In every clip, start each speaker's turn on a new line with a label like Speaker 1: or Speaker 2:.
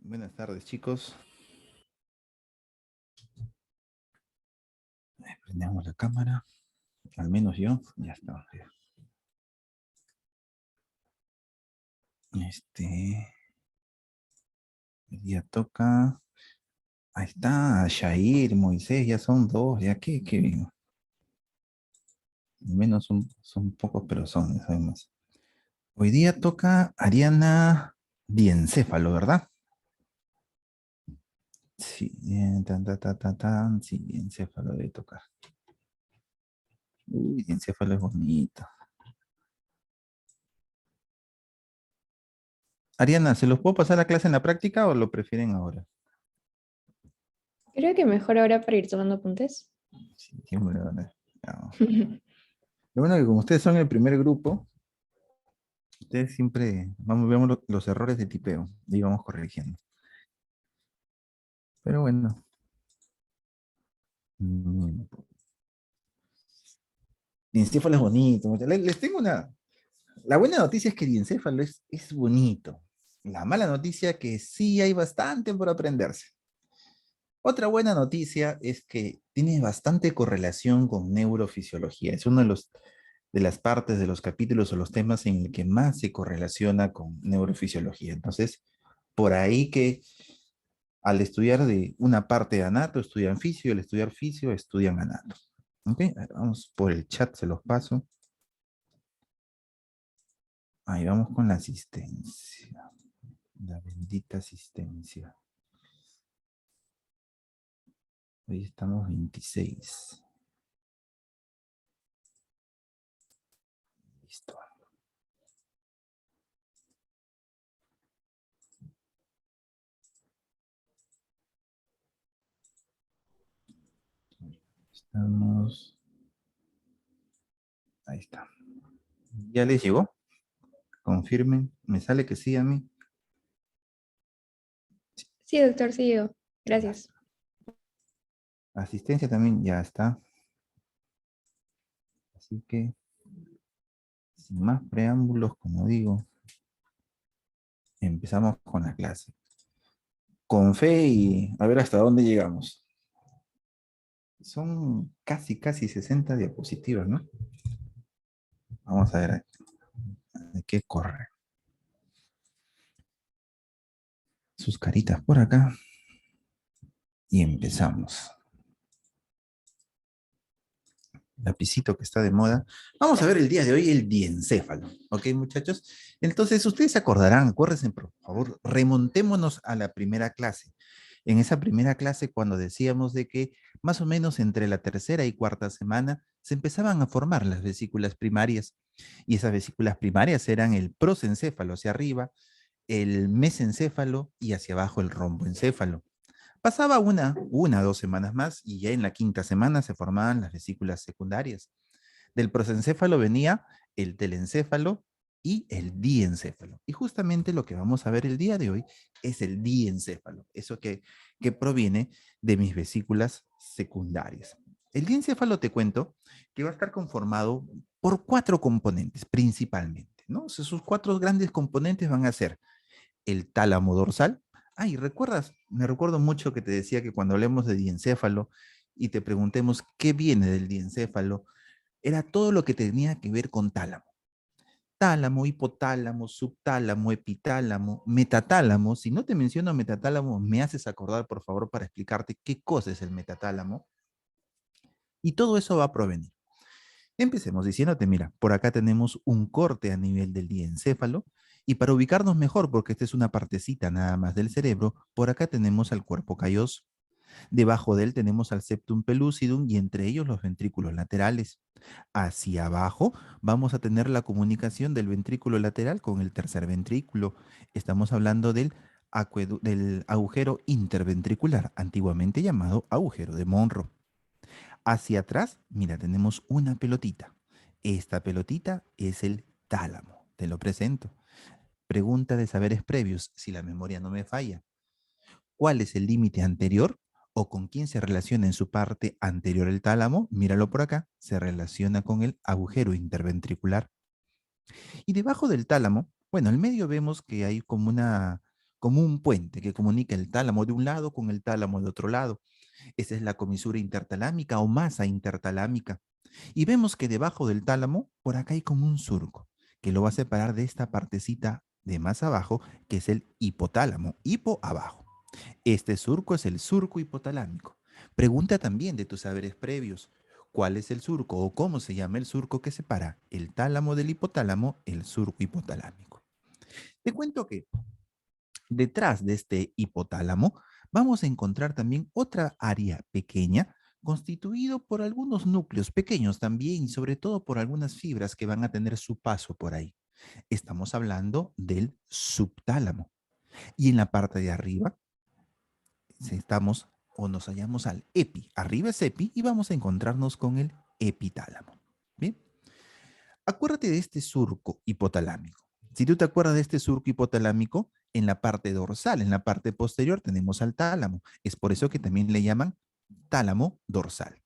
Speaker 1: Buenas tardes, chicos. Prendemos la cámara. Al menos yo. Ya está. El día toca. Ahí está, Shair, Moisés, ya son dos, ya que al menos son pocos, pero son, además. Hoy día toca Ariana Diencéfalo, ¿verdad? Sí, sí, Diencéfalo debe tocar. Uy, Diencéfalo es bonito. Ariana, ¿se los puedo pasar la clase en la práctica o lo prefieren ahora?
Speaker 2: Creo que mejor ahora para ir tomando apuntes.
Speaker 1: Sí, siempre lo van a- no. Lo bueno es que como ustedes son el primer grupo, ustedes siempre vemos los errores de tipeo y vamos corrigiendo. Pero bueno. Mm, Diencéfalo es bonito. Les tengo una. La buena noticia es que diencéfalo es bonito. La mala noticia es que sí hay bastante por aprenderse. Otra buena noticia es que tiene bastante correlación con neurofisiología. Es uno de las partes de los capítulos o los temas en el que más se correlaciona con neurofisiología. Entonces, por ahí que al estudiar de una parte de anato, estudian fisio, al estudiar fisio, estudian anato. ¿Ok? Vamos por el chat, se los paso. Ahí vamos con la asistencia. La bendita asistencia. Hoy estamos 26. Listo. Estamos. Ahí está. ¿Ya les llegó? Confirmen. ¿Me sale que sí a mí?
Speaker 2: Sí, doctor, sí llegó.
Speaker 1: Ya.
Speaker 2: Gracias.
Speaker 1: Asistencia también ya está. Así que, sin más preámbulos, como digo, empezamos con la clase. Con fe y a ver hasta dónde llegamos. Son casi 60 diapositivas, ¿no? Vamos a ver de qué corre. Sus caritas por acá. Y empezamos. Lapicito que está de moda. Vamos a ver el día de hoy el diencéfalo. ¿Ok, muchachos? Entonces, ustedes se acordarán, acuérdense, por favor, remontémonos a la primera clase. En esa primera clase, cuando decíamos de que más o menos entre la tercera y cuarta semana se empezaban a formar las vesículas primarias. Y esas vesículas primarias eran el prosencéfalo hacia arriba, el mesencéfalo y hacia abajo el romboencéfalo. Pasaba una, 2 semanas más y ya en la quinta semana se formaban las vesículas secundarias. Del prosencéfalo venía el telencéfalo y el diencéfalo. Y justamente lo que vamos a ver el día de hoy es el diencéfalo, eso que proviene de mis vesículas secundarias. El diencéfalo te cuento que va a estar conformado por 4 componentes principalmente, ¿no? O sea, sus 4 grandes componentes van a ser el tálamo dorsal. Ay, ¿recuerdas? Me recuerdo mucho que te decía que cuando hablemos de diencéfalo y te preguntemos qué viene del diencéfalo, era todo lo que tenía que ver con tálamo. Tálamo, hipotálamo, subtálamo, epitálamo, metatálamo. Si no te menciono metatálamo, me haces acordar, por favor, para explicarte qué cosa es el metatálamo. Y todo eso va a provenir. Empecemos diciéndote, mira, por acá tenemos un corte a nivel del diencéfalo Y para ubicarnos mejor, porque esta es una partecita nada más del cerebro, por acá tenemos al cuerpo calloso. Debajo de él tenemos al septum pellucidum y entre ellos los ventrículos laterales. Hacia abajo vamos a tener la comunicación del ventrículo lateral con el tercer ventrículo. Estamos hablando del agujero interventricular, antiguamente llamado agujero de Monro. Hacia atrás, mira, tenemos una pelotita. Esta pelotita es el tálamo. Te lo presento. Pregunta de saberes previos, si la memoria no me falla. ¿Cuál es el límite anterior o con quién se relaciona en su parte anterior el tálamo? Míralo por acá, se relaciona con el agujero interventricular. Y debajo del tálamo, bueno, al medio vemos que hay como un puente que comunica el tálamo de un lado con el tálamo de otro lado. Esa es la comisura intertalámica o masa intertalámica. Y vemos que debajo del tálamo, por acá hay como un surco, que lo va a separar de esta partecita de más abajo, que es el hipotálamo, hipo abajo. Este surco es el surco hipotalámico. Pregunta también de tus saberes previos. ¿Cuál es el surco o cómo se llama el surco que separa el tálamo del hipotálamo, el surco hipotalámico? Te cuento que detrás de este hipotálamo vamos a encontrar también otra área pequeña constituido por algunos núcleos pequeños también y sobre todo por algunas fibras que van a tener su paso por ahí. Estamos hablando del subtálamo. Y en la parte de arriba si estamos o nos hallamos al epi. Arriba es epi y vamos a encontrarnos con el epitálamo. Bien, acuérdate de este surco hipotalámico. Si tú te acuerdas de este surco hipotalámico, en la parte dorsal, en la parte posterior, tenemos al tálamo. Es por eso que también le llaman tálamo dorsal.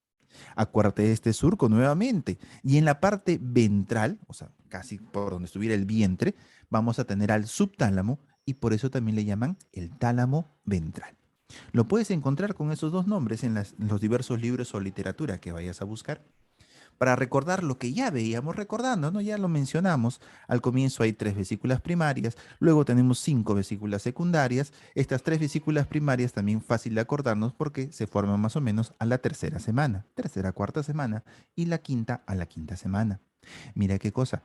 Speaker 1: Acuérdate de este surco nuevamente. Y en la parte ventral, o sea, casi por donde estuviera el vientre, vamos a tener al subtálamo y por eso también le llaman el tálamo ventral. Lo puedes encontrar con esos dos nombres en los diversos libros o literatura que vayas a buscar. Para recordar lo que ya veíamos recordando, ¿no? Ya lo mencionamos. Al comienzo hay 3 vesículas primarias, luego tenemos 5 vesículas secundarias. Estas 3 vesículas primarias también fácil de acordarnos porque se forman más o menos a la tercera semana, tercera, cuarta semana y la quinta a la quinta semana. Mira qué cosa.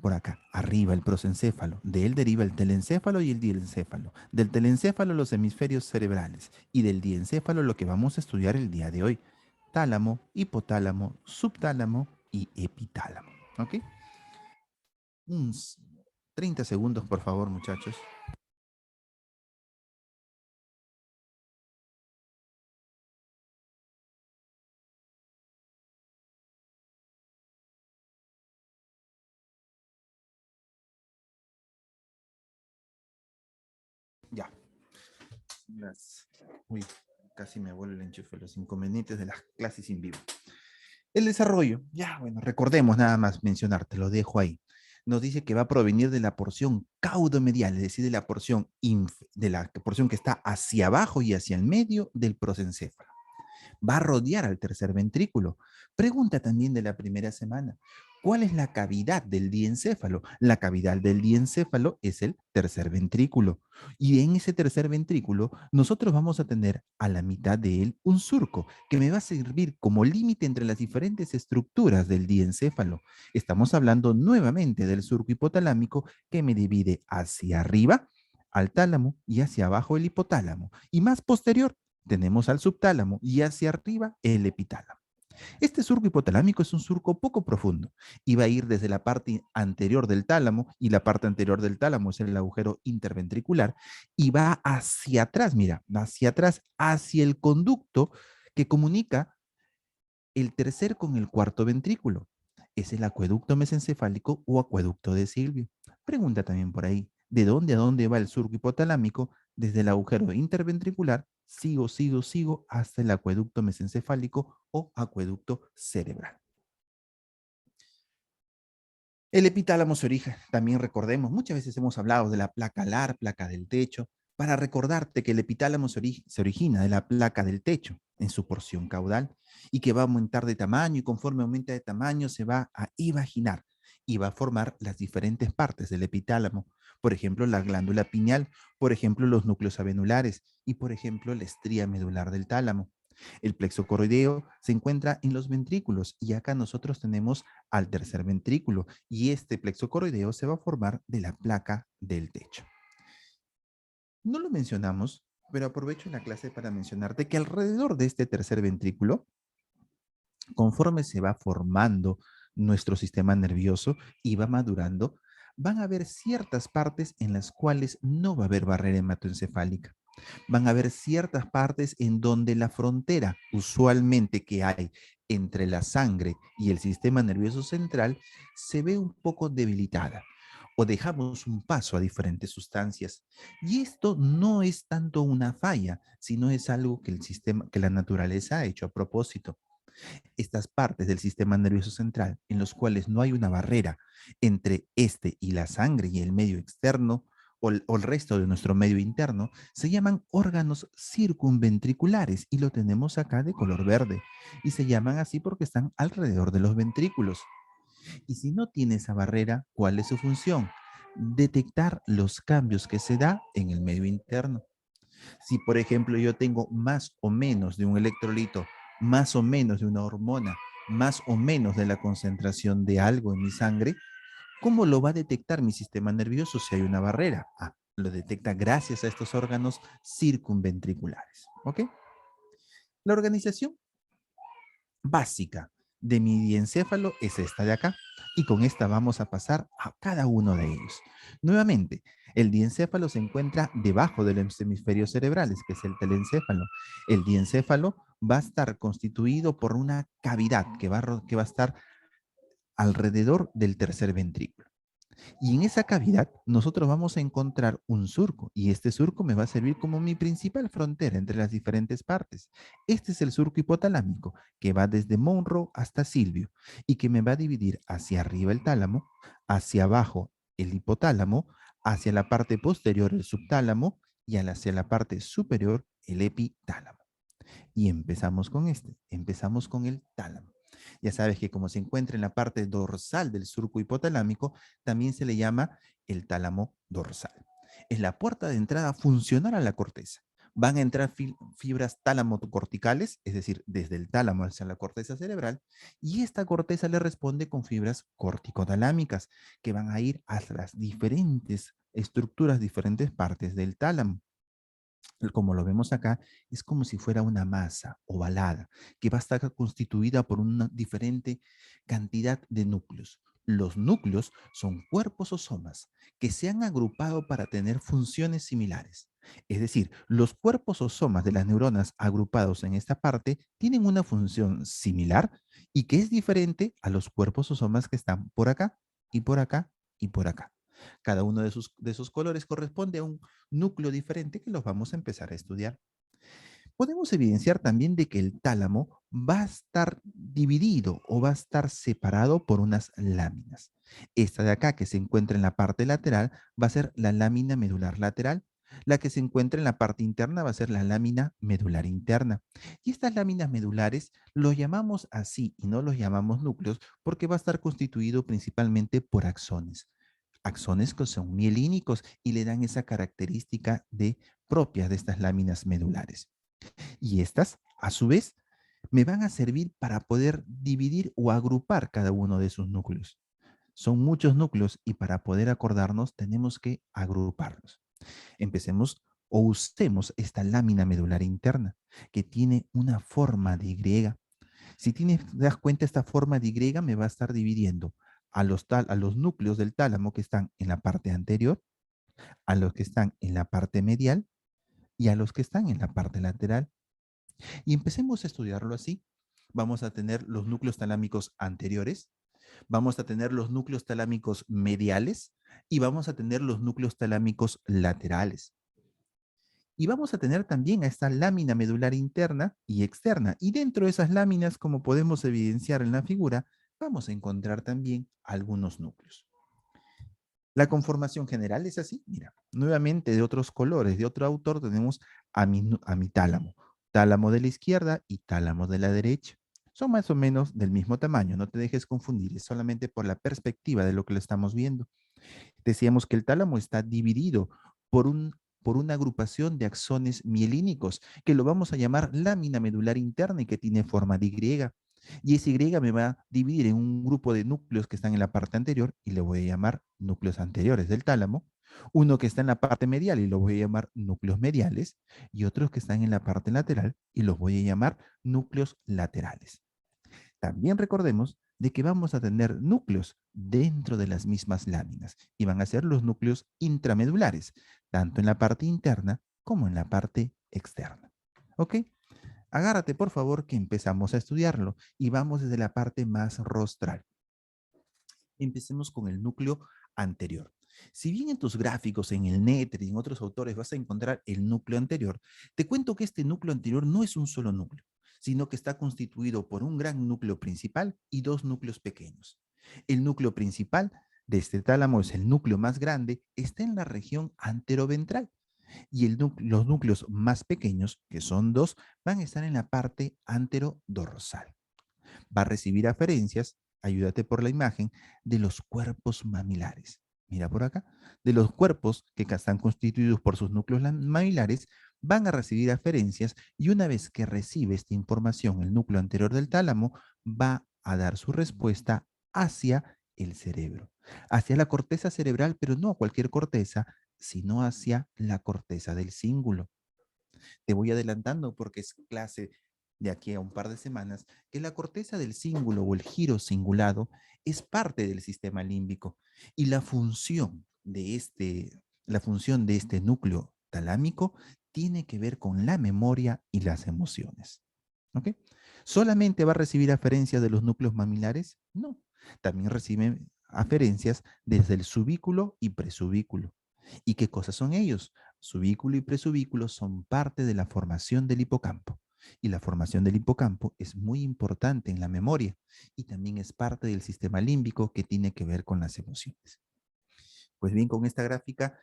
Speaker 1: Por acá, arriba el prosencéfalo, de él deriva el telencéfalo y el diencéfalo. Del telencéfalo los hemisferios cerebrales y del diencéfalo lo que vamos a estudiar el día de hoy. Tálamo, hipotálamo, subtálamo y epitálamo. ¿Ok? Uns 30 segundos, por favor, muchachos. Ya. Uy, casi me vuelve el enchufe, los inconvenientes de las clases en vivo. El desarrollo, ya, bueno, recordemos nada más mencionar, te lo dejo ahí. Nos dice que va a provenir de la porción caudomedial, es decir, de la porción que está hacia abajo y hacia el medio del prosencéfalo. Va a rodear al tercer ventrículo. Pregunta también de la primera semana. ¿Cuál es la cavidad del diencéfalo? La cavidad del diencéfalo es el tercer ventrículo. Y en ese tercer ventrículo, nosotros vamos a tener a la mitad de él un surco que me va a servir como límite entre las diferentes estructuras del diencéfalo. Estamos hablando nuevamente del surco hipotalámico que me divide hacia arriba al tálamo y hacia abajo el hipotálamo. Y más posterior tenemos al subtálamo y hacia arriba el epitálamo. Este surco hipotalámico es un surco poco profundo y va a ir desde la parte anterior del tálamo y la parte anterior del tálamo es el agujero interventricular y va hacia atrás, mira, hacia atrás, hacia el conducto que comunica el tercer con el cuarto ventrículo. Es el acueducto mesencefálico o acueducto de Silvio. Pregunta también por ahí, ¿de dónde a dónde va el surco hipotalámico? Desde el agujero interventricular, sigo hasta el acueducto mesencefálico o acueducto cerebral. El epitálamo se origina, también recordemos, muchas veces hemos hablado de la placa alar, placa del techo, para recordarte que el epitálamo se origina de la placa del techo en su porción caudal y que va a aumentar de tamaño y conforme aumenta de tamaño se va a imaginar y va a formar las diferentes partes del epitálamo, por ejemplo la glándula pineal, por ejemplo los núcleos avenulares y por ejemplo la estría medular del tálamo. El plexo coroideo se encuentra en los ventrículos y acá nosotros tenemos al tercer ventrículo y este plexo coroideo se va a formar de la placa del techo. No lo mencionamos, pero aprovecho la clase para mencionarte que alrededor de este tercer ventrículo, conforme se va formando nuestro sistema nervioso y va madurando, van a haber ciertas partes en las cuales no va a haber barrera hematoencefálica. Van a haber ciertas partes en donde la frontera usualmente que hay entre la sangre y el sistema nervioso central se ve un poco debilitada o dejamos un paso a diferentes sustancias. Y esto no es tanto una falla, sino es algo que el sistema, que la naturaleza ha hecho a propósito. Estas partes del sistema nervioso central en los cuales no hay una barrera entre este y la sangre y el medio externo o el resto de nuestro medio interno, se llaman órganos circunventriculares y lo tenemos acá de color verde. Y se llaman así porque están alrededor de los ventrículos. Y si no tiene esa barrera, ¿cuál es su función? Detectar los cambios que se da en el medio interno. Si, por ejemplo, yo tengo más o menos de un electrolito, más o menos de una hormona, más o menos de la concentración de algo en mi sangre, ¿cómo lo va a detectar mi sistema nervioso si hay una barrera? Ah, lo detecta gracias a estos órganos circunventriculares. ¿Ok? La organización básica de mi diencéfalo es esta de acá. Y con esta vamos a pasar a cada uno de ellos. Nuevamente, el diencéfalo se encuentra debajo de los hemisferios cerebrales, que es el telencéfalo. El diencéfalo va a estar constituido por una cavidad que va a estar alrededor del tercer ventrículo. Y en esa cavidad nosotros vamos a encontrar un surco y este surco me va a servir como mi principal frontera entre las diferentes partes. Este es el surco hipotalámico que va desde Monroe hasta Silvio y que me va a dividir hacia arriba el tálamo, hacia abajo el hipotálamo, hacia la parte posterior el subtálamo y hacia la parte superior el epitálamo. Y empezamos con empezamos con el tálamo. Ya sabes que como se encuentra en la parte dorsal del surco hipotalámico, también se le llama el tálamo dorsal. Es la puerta de entrada funcional a la corteza. Van a entrar fibras tálamo-corticales, es decir, desde el tálamo hacia la corteza cerebral, y esta corteza le responde con fibras corticotalámicas, que van a ir hacia las diferentes estructuras, diferentes partes del tálamo. Como lo vemos acá, es como si fuera una masa ovalada que va a estar constituida por una diferente cantidad de núcleos. Los núcleos son cuerpos o somas que se han agrupado para tener funciones similares. Es decir, los cuerpos o somas de las neuronas agrupados en esta parte tienen una función similar y que es diferente a los cuerpos o somas que están por acá y por acá y por acá. Cada uno de esos colores corresponde a un núcleo diferente que los vamos a empezar a estudiar. Podemos evidenciar también de que el tálamo va a estar dividido o va a estar separado por unas láminas. Esta de acá que se encuentra en la parte lateral va a ser la lámina medular lateral. La que se encuentra en la parte interna va a ser la lámina medular interna. Y estas láminas medulares lo llamamos así y no los llamamos núcleos porque va a estar constituido principalmente por axones. Axones que son mielínicos y le dan esa característica de propia de estas láminas medulares. Y estas, a su vez, me van a servir para poder dividir o agrupar cada uno de sus núcleos. Son muchos núcleos y para poder acordarnos tenemos que agruparlos. Empecemos o usemos esta lámina medular interna que tiene una forma de Y. Si te das cuenta, esta forma de Y me va a estar dividiendo a los núcleos del tálamo que están en la parte anterior, a los que están en la parte medial y a los que están en la parte lateral. Y empecemos a estudiarlo así. Vamos a tener los núcleos talámicos anteriores, vamos a tener los núcleos talámicos mediales y vamos a tener los núcleos talámicos laterales. Y vamos a tener también a esta lámina medular interna y externa. Y dentro de esas láminas, como podemos evidenciar en la figura, vamos a encontrar también algunos núcleos. La conformación general es así. Mira, nuevamente de otros colores, de otro autor, tenemos a mi tálamo. Tálamo de la izquierda y tálamo de la derecha. Son más o menos del mismo tamaño, no te dejes confundir, es solamente por la perspectiva de lo que lo estamos viendo. Decíamos que el tálamo está dividido por un por una agrupación de axones mielínicos, que lo vamos a llamar lámina medular interna y que tiene forma de Y. Y ese Y me va a dividir en un grupo de núcleos que están en la parte anterior y le voy a llamar núcleos anteriores del tálamo, uno que está en la parte medial y lo voy a llamar núcleos mediales, y otros que están en la parte lateral y los voy a llamar núcleos laterales. También recordemos de que vamos a tener núcleos dentro de las mismas láminas y van a ser los núcleos intramedulares, tanto en la parte interna como en la parte externa. ¿Ok? Agárrate, por favor, que empezamos a estudiarlo y vamos desde la parte más rostral. Empecemos con el núcleo anterior. Si bien en tus gráficos, en el Netri y en otros autores vas a encontrar el núcleo anterior, te cuento que este núcleo anterior no es un solo núcleo, sino que está constituido por un gran núcleo principal y dos núcleos pequeños. El núcleo principal de este tálamo es el núcleo más grande, está en la región anteroventral y los núcleos más pequeños, que son dos, van a estar en la parte anterodorsal. Va a recibir aferencias, ayúdate por la imagen, de los cuerpos mamilares. Mira por acá, de los cuerpos que están constituidos por sus núcleos mamilares, van a recibir aferencias y una vez que recibe esta información el núcleo anterior del tálamo, va a dar su respuesta hacia el cerebro, hacia la corteza cerebral, pero no a cualquier corteza, sino hacia la corteza del cíngulo. Te voy adelantando porque es clase de aquí a un par de semanas, que la corteza del cíngulo o el giro cingulado es parte del sistema límbico y la función de este núcleo talámico tiene que ver con la memoria y las emociones. ¿Ok? ¿Solamente va a recibir aferencias de los núcleos mamilares? No. También recibe aferencias desde el subículo y presubículo. ¿Y qué cosas son ellos? Subículo y presubículo son parte de la formación del hipocampo. Y la formación del hipocampo es muy importante en la memoria y también es parte del sistema límbico que tiene que ver con las emociones. Pues bien, con esta gráfica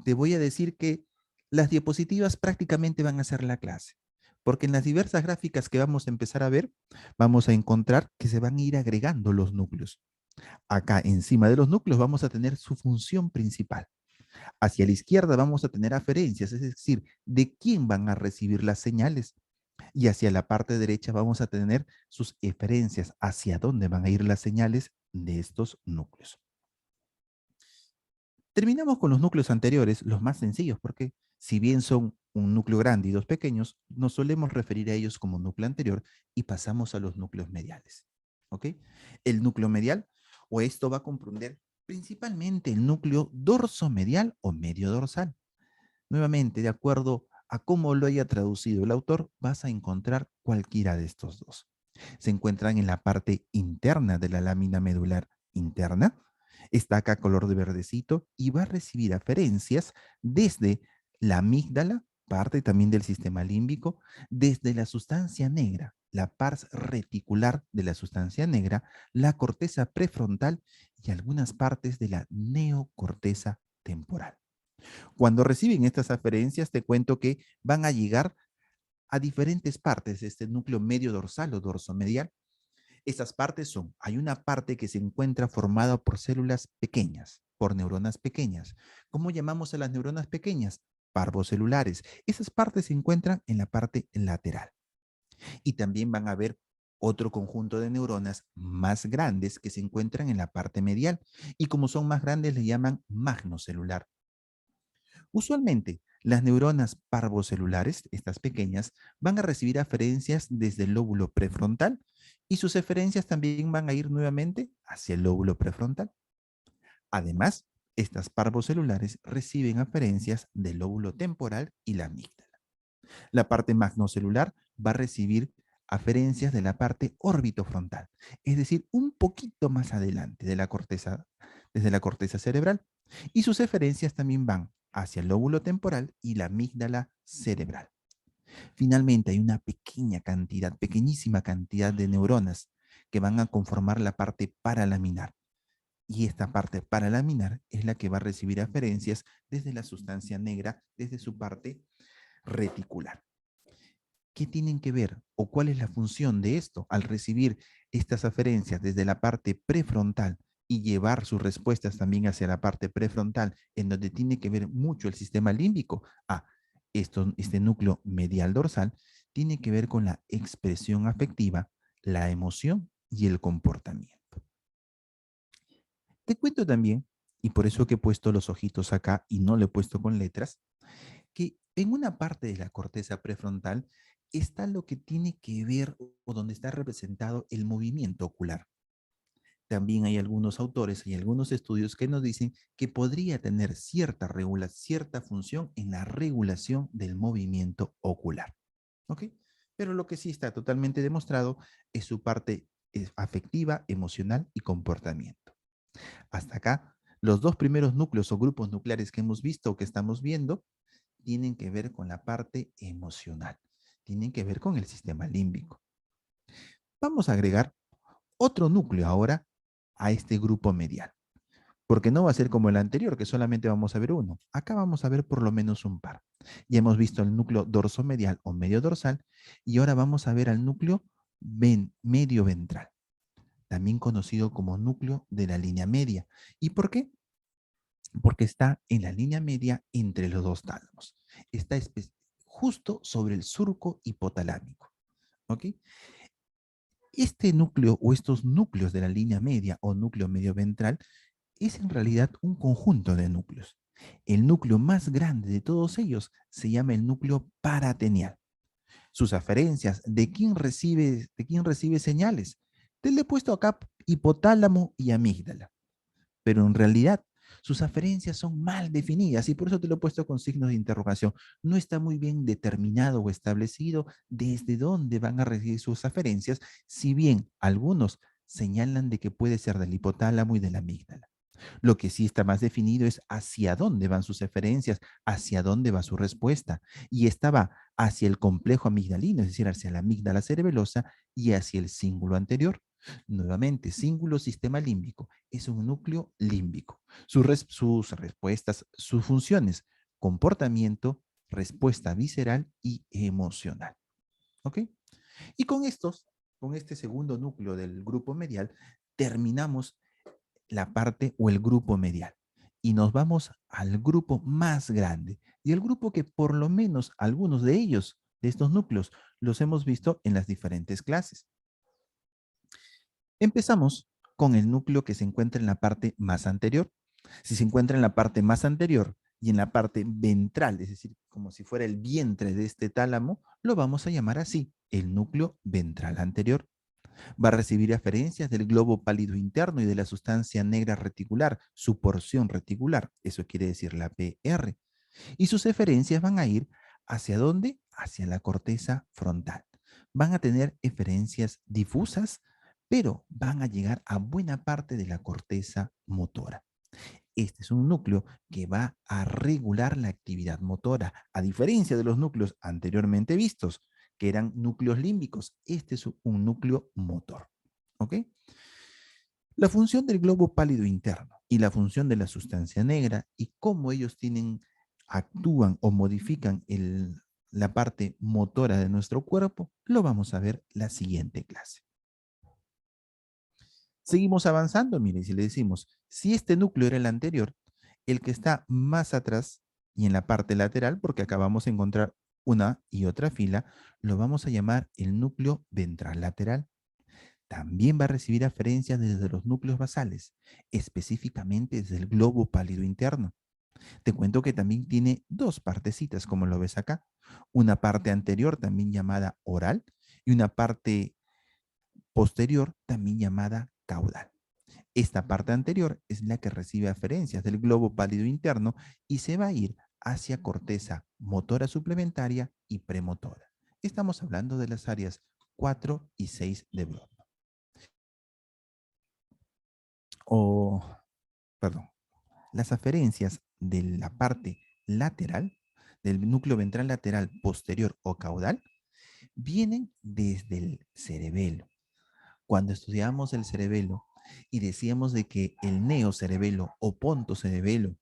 Speaker 1: te voy a decir que las diapositivas prácticamente van a ser la clase, porque en las diversas gráficas que vamos a empezar a ver, vamos a encontrar que se van a ir agregando los núcleos. Acá encima de los núcleos vamos a tener su función principal. Hacia la izquierda vamos a tener aferencias, es decir, de quién van a recibir las señales. Y hacia la parte derecha vamos a tener sus eferencias, hacia dónde van a ir las señales de estos núcleos. Terminamos con los núcleos anteriores, los más sencillos, porque si bien son un núcleo grande y dos pequeños, nos solemos referir a ellos como núcleo anterior y pasamos a los núcleos mediales. ¿Ok? El núcleo medial, o esto va a comprender principalmente el núcleo dorsomedial o medio dorsal. Nuevamente, de acuerdo a cómo lo haya traducido el autor, vas a encontrar cualquiera de estos dos. Se encuentran en la parte interna de la lámina medular interna. Está acá color de verdecito y va a recibir aferencias desde la amígdala, parte también del sistema límbico, desde la sustancia negra, la pars reticular de la sustancia negra, la corteza prefrontal y algunas partes de la neocorteza temporal. Cuando reciben estas aferencias, te cuento que van a llegar a diferentes partes de este núcleo medio dorsal o dorsomedial. Estas partes son, hay una parte que se encuentra formada por células pequeñas, por neuronas pequeñas. ¿Cómo llamamos a las neuronas pequeñas? Parvocelulares. Esas partes se encuentran en la parte lateral. Y también van a haber otro conjunto de neuronas más grandes que se encuentran en la parte medial. Y como son más grandes, le llaman magnocelular. Usualmente, las neuronas parvocelulares, estas pequeñas, van a recibir aferencias desde el lóbulo prefrontal y sus eferencias también van a ir nuevamente hacia el lóbulo prefrontal. Además, estas parvocelulares reciben aferencias del lóbulo temporal y la amígdala. La parte magnocelular va a recibir aferencias de la parte órbitofrontal, es decir, un poquito más adelante de la corteza, desde la corteza cerebral, y sus eferencias también van hacia el lóbulo temporal y la amígdala cerebral. Finalmente, hay una pequeña cantidad, pequeñísima cantidad de neuronas que van a conformar la parte paralaminar. Y esta parte paralaminar es la que va a recibir aferencias desde la sustancia negra, desde su parte reticular. ¿Qué tienen que ver o cuál es la función de esto al recibir estas aferencias desde la parte prefrontal y llevar sus respuestas también hacia la parte prefrontal, en donde tiene que ver mucho el sistema límbico. Este núcleo medial dorsal tiene que ver con la expresión afectiva, la emoción y el comportamiento. Te cuento también, y por eso que he puesto los ojitos acá y no lo he puesto con letras, que en una parte de la corteza prefrontal está lo que tiene que ver o donde está representado el movimiento ocular. También hay algunos autores y algunos estudios que nos dicen que podría tener cierta función en la regulación del movimiento ocular. ¿Ok? Pero lo que sí está totalmente demostrado es su parte afectiva, emocional y comportamiento. Hasta acá, los dos primeros núcleos o grupos nucleares que hemos visto o que estamos viendo tienen que ver con la parte emocional, tienen que ver con el sistema límbico. Vamos a agregar otro núcleo ahora a este grupo medial, porque no va a ser como el anterior, que solamente vamos a ver uno. Acá vamos a ver por lo menos un par. Ya hemos visto el núcleo dorsomedial o medio dorsal y ahora vamos a ver al núcleo medio ventral, también conocido como núcleo de la línea media. ¿Y por qué? Porque está en la línea media entre los dos tálamos. Está justo sobre el surco hipotalámico. ¿Ok? Este núcleo o estos núcleos de la línea media o núcleo medio ventral es en realidad un conjunto de núcleos. El núcleo más grande de todos ellos se llama el núcleo parateneal. Sus aferencias, de quién recibe señales? Te le he puesto acá hipotálamo y amígdala, pero en realidad sus aferencias son mal definidas y por eso te lo he puesto con signos de interrogación. No está muy bien determinado o establecido desde dónde van a recibir sus aferencias, si bien algunos señalan de que puede ser del hipotálamo y de la amígdala. Lo que sí está más definido es hacia dónde van sus referencias, hacia dónde va su respuesta. Y esta va hacia el complejo amigdalino, es decir, hacia la amígdala cerebelosa y hacia el cíngulo anterior. Nuevamente, cíngulo sistema límbico es un núcleo límbico. Sus respuestas, sus funciones, comportamiento, respuesta visceral y emocional. ¿Ok? Y con este segundo núcleo del grupo medial, terminamos la parte o el grupo medial. Y nos vamos al grupo más grande y el grupo que por lo menos algunos de ellos, de estos núcleos, los hemos visto en las diferentes clases. Empezamos con el núcleo que se encuentra en la parte más anterior. Si se encuentra en la parte más anterior y en la parte ventral, es decir, como si fuera el vientre de este tálamo, lo vamos a llamar así, el núcleo ventral anterior. Va a recibir aferencias del globo pálido interno y de la sustancia negra reticular, su porción reticular, eso quiere decir la PR. Y sus eferencias van a ir ¿hacia dónde? Hacia la corteza frontal. Van a tener eferencias difusas, pero van a llegar a buena parte de la corteza motora. Este es un núcleo que va a regular la actividad motora, a diferencia de los núcleos anteriormente vistos, que eran núcleos límbicos. Este es un núcleo motor. ¿Ok? La función del globo pálido interno y la función de la sustancia negra y cómo ellos actúan o modifican la parte motora de nuestro cuerpo, lo vamos a ver la siguiente clase. Seguimos avanzando, mire, si le decimos, si este núcleo era el anterior, el que está más atrás y en la parte lateral, porque acá vamos a encontrar una y otra fila, lo vamos a llamar el núcleo ventral lateral. También va a recibir aferencias desde los núcleos basales, específicamente desde el globo pálido interno. Te cuento que también tiene dos partecitas, como lo ves acá. Una parte anterior, también llamada oral, y una parte posterior, también llamada caudal. Esta parte anterior es la que recibe aferencias del globo pálido interno y se va a ir hacia corteza motora suplementaria y premotora. Estamos hablando de las áreas 4 y 6 de Broca. Perdón, las aferencias de la parte lateral, del núcleo ventral lateral posterior o caudal, vienen desde el cerebelo. Cuando estudiamos el cerebelo y decíamos de que el neocerebelo o pontocerebelo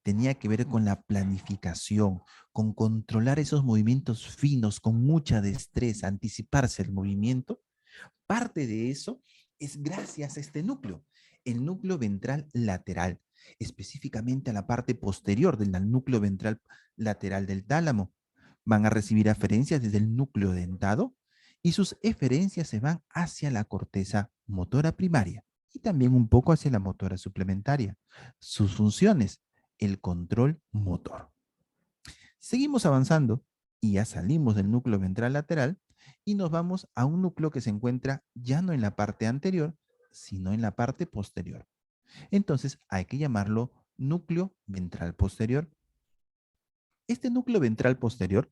Speaker 1: tenía que ver con la planificación, con controlar esos movimientos finos, con mucha destreza, anticiparse el movimiento, parte de eso es gracias a este núcleo. el núcleo ventral lateral, específicamente a la parte posterior del núcleo ventral lateral del tálamo. Van a recibir aferencias desde el núcleo dentado y sus eferencias se van hacia la corteza motora primaria y también un poco hacia la motora suplementaria. Sus funciones, el control motor. Seguimos avanzando y ya salimos del núcleo ventral lateral y nos vamos a un núcleo que se encuentra ya no en la parte anterior, sino en la parte posterior. Entonces hay que llamarlo núcleo ventral posterior. Este núcleo ventral posterior,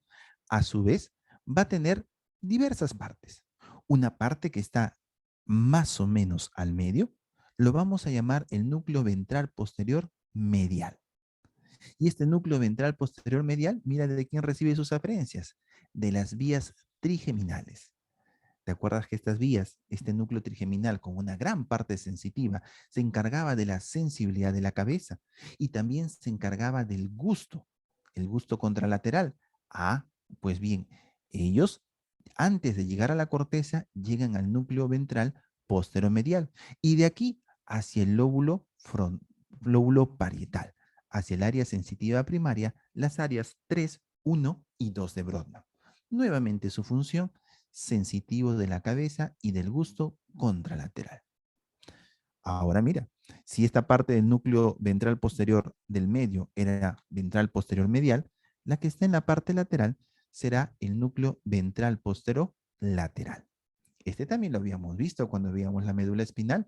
Speaker 1: a su vez, va a tener diversas partes. Una parte que está más o menos al medio, lo vamos a llamar el núcleo ventral posterior medial. Y este núcleo ventral posterior medial, mira de quién recibe sus aferencias, de las vías trigeminales. ¿Te acuerdas que estas vías, este núcleo trigeminal con una gran parte sensitiva, se encargaba de la sensibilidad de la cabeza y también se encargaba del gusto, el gusto contralateral? Ah, pues bien, ellos, antes de llegar a la corteza, llegan al núcleo ventral posteromedial y de aquí hacia el lóbulo parietal, hacia el área sensitiva primaria, las áreas 3, 1 y 2 de Brodmann. Nuevamente su función, sensitivo de la cabeza y del gusto contralateral. Ahora mira, si esta parte del núcleo ventral posterior del medio era ventral posterior medial, la que está en la parte lateral será el núcleo ventral posterior lateral. Este también lo habíamos visto cuando veíamos la médula espinal,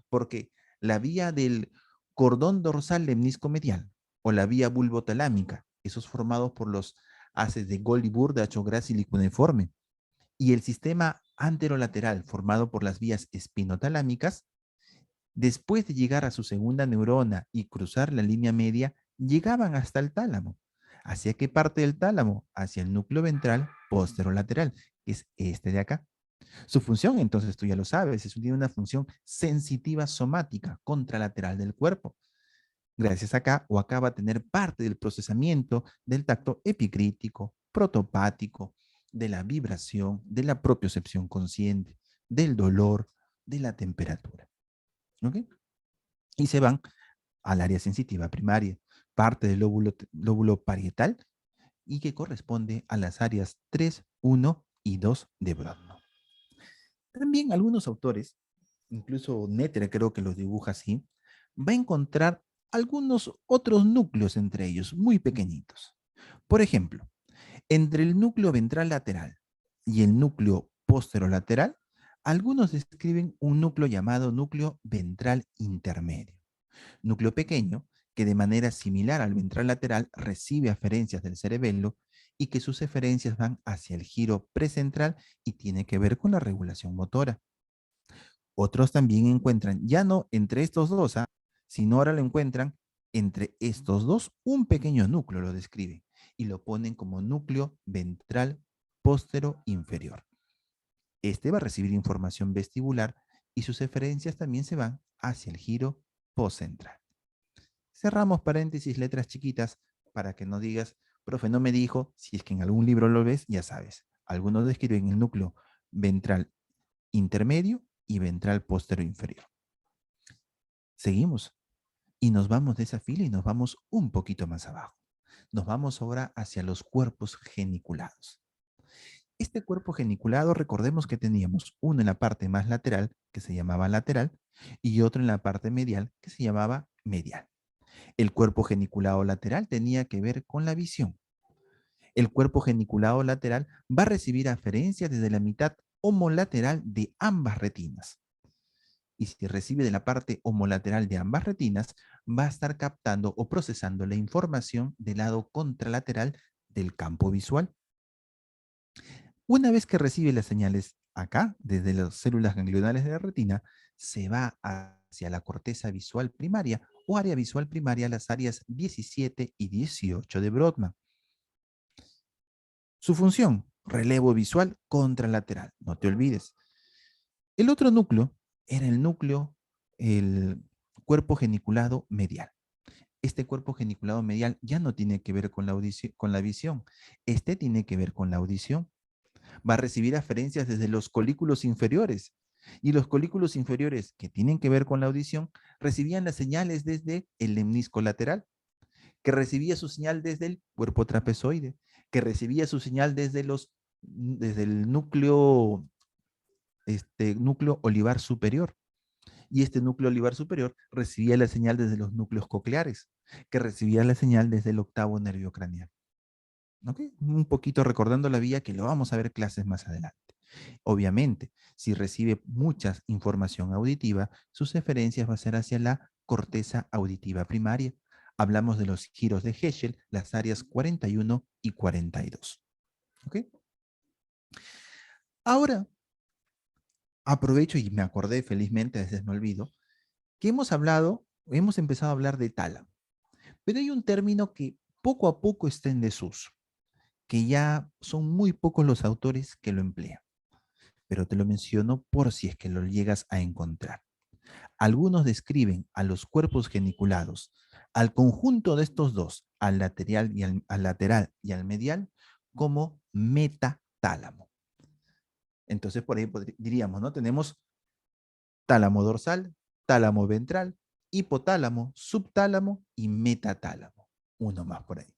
Speaker 1: porque la vía del cordón dorsal lemnisco-medial o la vía bulbotalámica, esos formados por los haces de Golgi-Burdach grácil y cuneiforme, y el sistema anterolateral formado por las vías espinotalámicas, después de llegar a su segunda neurona y cruzar la línea media, llegaban hasta el tálamo. ¿Hacia qué parte del tálamo? Hacia el núcleo ventral posterolateral, que es este de acá. Su función, entonces tú ya lo sabes, tiene una función sensitiva somática contralateral del cuerpo. Gracias acá o acá va a tener parte del procesamiento del tacto epicrítico, protopático, de la vibración, de la propiocepción consciente, del dolor, de la temperatura. ¿Ok? Y se van al área sensitiva primaria, parte del lóbulo parietal y que corresponde a las áreas 3, 1 y 2 de Brodmann. También algunos autores, incluso Netter creo que los dibuja así, va a encontrar algunos otros núcleos entre ellos, muy pequeñitos. Por ejemplo, entre el núcleo ventral lateral y el núcleo posterolateral, algunos describen un núcleo llamado núcleo ventral intermedio. Núcleo pequeño que de manera similar al ventral lateral recibe aferencias del cerebelo y que sus eferencias van hacia el giro precentral y tiene que ver con la regulación motora. Otros también encuentran, ya no entre estos dos, sino ahora lo encuentran entre estos dos, un pequeño núcleo lo describen y lo ponen como núcleo ventral póstero inferior. Este va a recibir información vestibular y sus eferencias también se van hacia el giro postcentral. Cerramos paréntesis, letras chiquitas, para que no digas, profe, no me dijo, si es que en algún libro lo ves, ya sabes. Algunos describen el núcleo ventral intermedio y ventral posterior inferior. Seguimos y nos vamos de esa fila y nos vamos un poquito más abajo. Nos vamos ahora hacia los cuerpos geniculados. Este cuerpo geniculado, recordemos que teníamos uno en la parte más lateral, que se llamaba lateral, y otro en la parte medial, que se llamaba medial. El cuerpo geniculado lateral tenía que ver con la visión. El cuerpo geniculado lateral va a recibir aferencias desde la mitad homolateral de ambas retinas. Y si recibe de la parte homolateral de ambas retinas, va a estar captando o procesando la información del lado contralateral del campo visual. Una vez que recibe las señales acá, desde las células ganglionales de la retina, se va hacia la corteza visual primaria o área visual primaria, las áreas 17 y 18 de Brodmann. Su función, relevo visual contralateral, no te olvides. El otro núcleo era el cuerpo geniculado medial. Este cuerpo geniculado medial ya no tiene que ver con la visión, este tiene que ver con la audición. Va a recibir aferencias desde los colículos inferiores Y los colículos inferiores que tienen que ver con la audición recibían las señales desde el lemnisco lateral, que recibía su señal desde el cuerpo trapezoide, que recibía su señal desde el núcleo olivar superior. Y este núcleo olivar superior recibía la señal desde los núcleos cocleares, que recibía la señal desde el octavo nervio craneal. ¿Ok? Un poquito recordando la vía que lo vamos a ver clases más adelante. Obviamente, si recibe mucha información auditiva, sus referencias va a ser hacia la corteza auditiva primaria. Hablamos de los giros de Heschel, las áreas 41 y 42. ¿Ok? Ahora, aprovecho y me acordé felizmente, a veces me olvido, que hemos empezado a hablar de tálamo, pero hay un término que poco a poco está en desuso, que ya son muy pocos los autores que lo emplean, pero te lo menciono por si es que lo llegas a encontrar. Algunos describen a los cuerpos geniculados, al conjunto de estos dos, al lateral y al medial, como metatálamo. Entonces, por ahí diríamos, ¿no? Tenemos tálamo dorsal, tálamo ventral, hipotálamo, subtálamo y metatálamo. Uno más por ahí.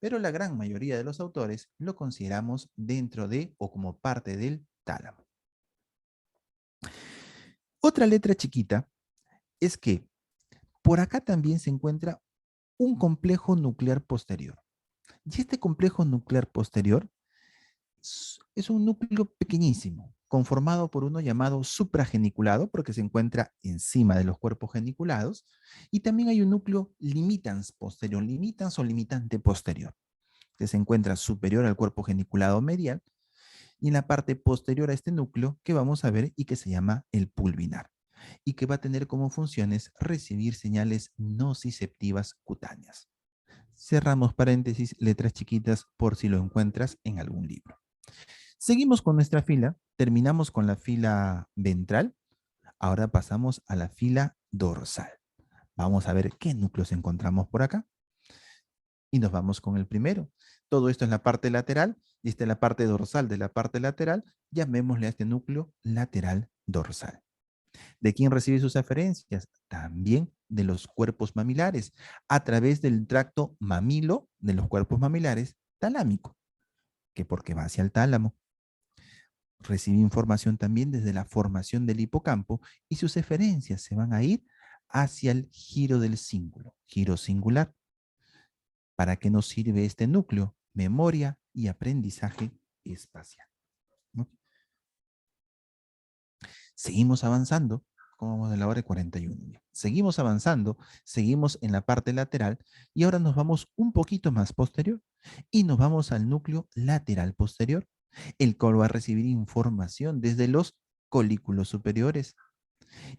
Speaker 1: Pero la gran mayoría de los autores lo consideramos dentro de o como parte del tálamo. Otra letra chiquita es que por acá también se encuentra un complejo nuclear posterior. Y este complejo nuclear posterior es un núcleo pequeñísimo, conformado por uno llamado suprageniculado, porque se encuentra encima de los cuerpos geniculados, y también hay un núcleo limitans posterior, limitans o limitante posterior, que se encuentra superior al cuerpo geniculado medial, y en la parte posterior a este núcleo que vamos a ver y que se llama el pulvinar, y que va a tener como funciones recibir señales nociceptivas cutáneas. Cerramos paréntesis, letras chiquitas por si lo encuentras en algún libro. Seguimos con nuestra fila, terminamos con la fila ventral, ahora pasamos a la fila dorsal. Vamos a ver qué núcleos encontramos por acá. Y nos vamos con el primero. Todo esto es la parte lateral y esta es la parte dorsal de la parte lateral. Llamémosle a este núcleo lateral dorsal. ¿De quién recibe sus aferencias? También de los cuerpos mamilares, a través del tracto mamilo de los cuerpos mamilares talámico, que porque va hacia el tálamo. Recibe información también desde la formación del hipocampo y sus eferencias se van a ir hacia el giro del cíngulo, giro singular. ¿Para qué nos sirve este núcleo? Memoria y aprendizaje espacial. ¿No? Seguimos avanzando, como vamos de la hora 41. Seguimos avanzando, seguimos en la parte lateral y ahora nos vamos un poquito más posterior y nos vamos al núcleo lateral posterior, el cual va a recibir información desde los colículos superiores.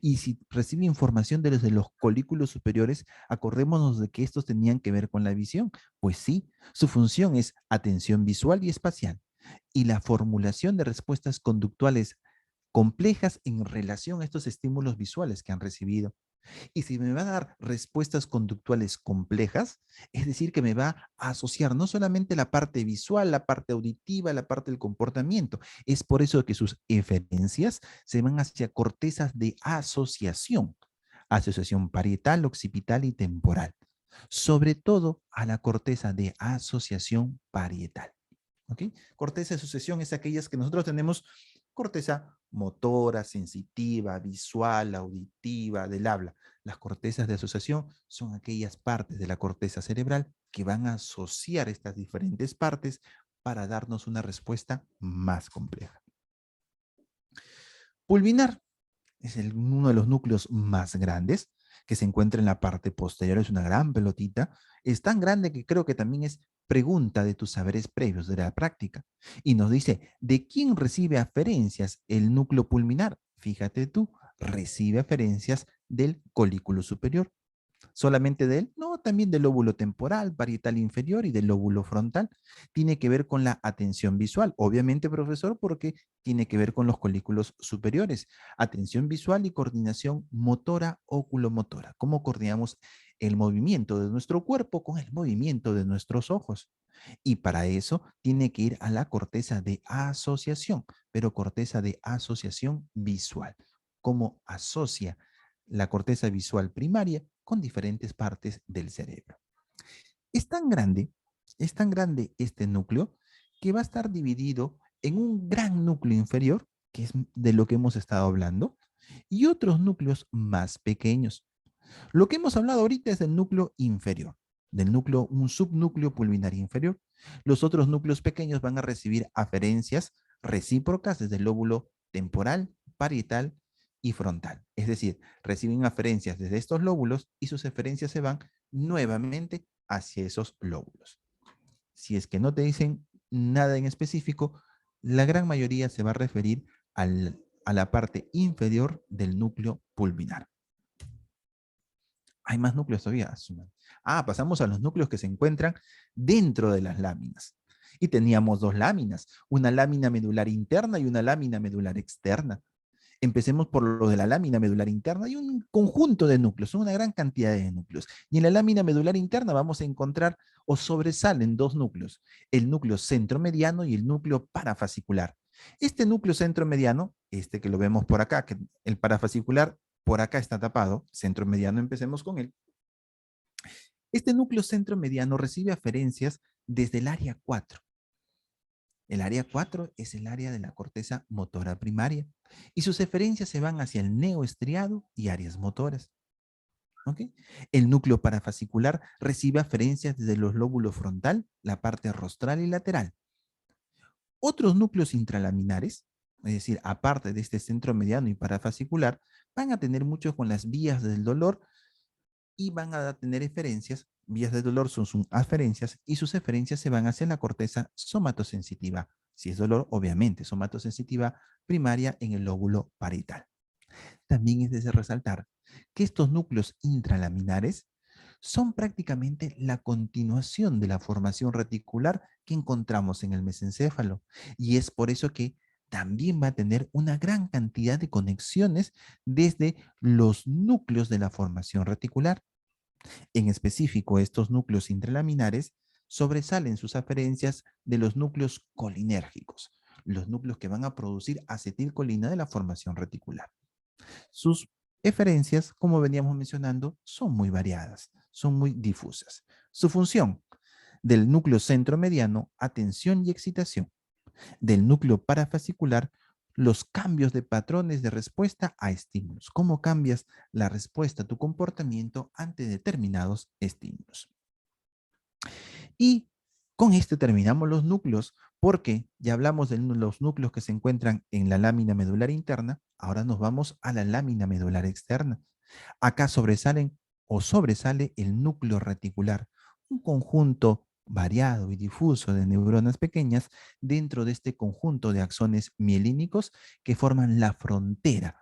Speaker 1: Y si recibe información desde los colículos superiores, acordémonos de que estos tenían que ver con la visión. Pues sí, su función es atención visual y espacial y la formulación de respuestas conductuales complejas en relación a estos estímulos visuales que han recibido. Y si me va a dar respuestas conductuales complejas, es decir, que me va a asociar no solamente la parte visual, la parte auditiva, la parte del comportamiento. Es por eso que sus eferencias se van hacia cortezas de asociación, asociación parietal, occipital y temporal. Sobre todo a la corteza de asociación parietal. ¿Ok? Corteza de asociación es aquellas que nosotros tenemos corteza motora, sensitiva, visual, auditiva, del habla. Las cortezas de asociación son aquellas partes de la corteza cerebral que van a asociar estas diferentes partes para darnos una respuesta más compleja. Pulvinar es uno de los núcleos más grandes que se encuentra en la parte posterior. Es una gran pelotita. Es tan grande que creo que también es pregunta de tus saberes previos de la práctica. Y nos dice, ¿de quién recibe aferencias el núcleo pulvinar? Fíjate tú, recibe aferencias del colículo superior. ¿Solamente de él? No, también del lóbulo temporal, parietal inferior y del lóbulo frontal. Tiene que ver con la atención visual. Obviamente, profesor, porque tiene que ver con los colículos superiores. Atención visual y coordinación motora oculomotora. ¿Cómo coordinamos el movimiento de nuestro cuerpo con el movimiento de nuestros ojos. Y para eso tiene que ir a la corteza de asociación, pero corteza de asociación visual. Cómo asocia la corteza visual primaria con diferentes partes del cerebro. Es tan grande, es tan grande este núcleo que va a estar dividido en un gran núcleo inferior, que es de lo que hemos estado hablando, y otros núcleos más pequeños. Lo que hemos hablado ahorita es del núcleo inferior, del núcleo, un subnúcleo pulvinar inferior. Los otros núcleos pequeños van a recibir aferencias recíprocas desde el lóbulo temporal, parietal y frontal. Es decir, reciben aferencias desde estos lóbulos y sus aferencias se van nuevamente hacia esos lóbulos. Si es que no te dicen nada en específico, la gran mayoría se va a referir a la parte inferior del núcleo pulvinar. Hay más núcleos todavía. Pasamos a los núcleos que se encuentran dentro de las láminas. Y teníamos dos láminas, una lámina medular interna y una lámina medular externa. Empecemos por lo de la lámina medular interna. Hay un conjunto de núcleos, una gran cantidad de núcleos. Y en la lámina medular interna vamos a encontrar o sobresalen dos núcleos, el núcleo centromediano y el núcleo parafascicular. Este núcleo centromediano, este que lo vemos por acá, que el parafascicular por acá está tapado, centromediano, empecemos con él. Este núcleo centromediano recibe aferencias desde el área 4. El área 4 es el área de la corteza motora primaria y sus eferencias se van hacia el neoestriado y áreas motoras. ¿Okay? El núcleo parafascicular recibe aferencias desde los lóbulos frontal, la parte rostral y lateral. Otros núcleos intralaminares, es decir, aparte de este centro mediano y parafascicular, van a tener mucho con las vías del dolor y van a tener eferencias. Vías del dolor son sus aferencias y sus eferencias se van hacia la corteza somatosensitiva. Si es dolor, obviamente, somatosensitiva primaria en el lóbulo parietal. También es de resaltar que estos núcleos intralaminares son prácticamente la continuación de la formación reticular que encontramos en el mesencéfalo. Y es por eso que también va a tener una gran cantidad de conexiones desde los núcleos de la formación reticular. En específico, estos núcleos intralaminares sobresalen sus aferencias de los núcleos colinérgicos, los núcleos que van a producir acetilcolina de la formación reticular. Sus eferencias, como veníamos mencionando, son muy variadas, son muy difusas. Su función, del núcleo centromediano, atención y excitación. Del núcleo parafascicular, los cambios de patrones de respuesta a estímulos. Cómo cambias la respuesta a tu comportamiento ante determinados estímulos. Y con este terminamos los núcleos, porque ya hablamos de los núcleos que se encuentran en la lámina medular interna, ahora nos vamos a la lámina medular externa. Acá sobresalen o sobresale el núcleo reticular, un conjunto variado y difuso de neuronas pequeñas dentro de este conjunto de axones mielínicos que forman la frontera.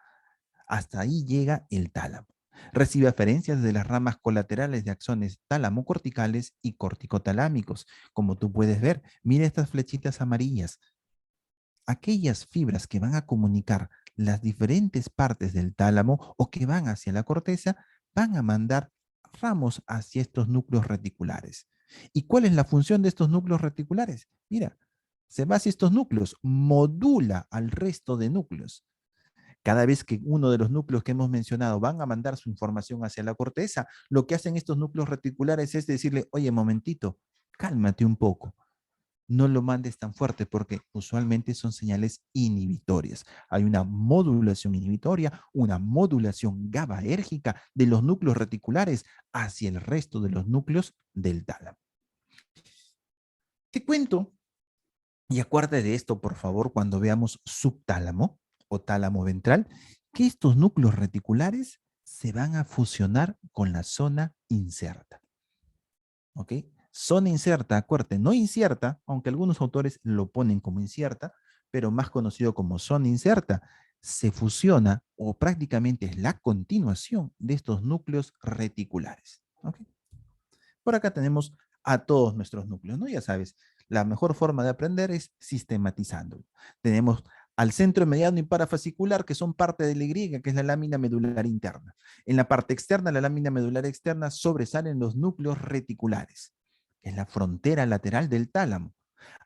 Speaker 1: Hasta ahí llega el tálamo. Recibe aferencias de las ramas colaterales de axones tálamo-corticales y corticotalámicos. Como tú puedes ver, mira estas flechitas amarillas. Aquellas fibras que van a comunicar las diferentes partes del tálamo o que van hacia la corteza, van a mandar ramos hacia estos núcleos reticulares. ¿Y cuál es la función de estos núcleos reticulares? Mira, se va hacia estos núcleos, modula al resto de núcleos. Cada vez que uno de los núcleos que hemos mencionado van a mandar su información hacia la corteza, lo que hacen estos núcleos reticulares es decirle, oye, momentito, cálmate un poco. No lo mandes tan fuerte porque usualmente son señales inhibitorias. Hay una modulación inhibitoria, una modulación GABAérgica de los núcleos reticulares hacia el resto de los núcleos del tálamo. Te cuento, y acuérdate de esto, por favor, cuando veamos subtálamo o tálamo ventral, que estos núcleos reticulares se van a fusionar con la zona inserta. ¿Ok? Zona inserta, acuérdate, no incierta, aunque algunos autores lo ponen como incierta, pero más conocido como zona inserta, se fusiona o prácticamente es la continuación de estos núcleos reticulares. ¿Ok? Por acá tenemos a todos nuestros núcleos, ¿no? Ya sabes, la mejor forma de aprender es sistematizando. Tenemos al centro mediano y parafascicular, que son parte de la Y, que es la lámina medular interna. En la parte externa, la lámina medular externa, sobresalen los núcleos reticulares, que es la frontera lateral del tálamo.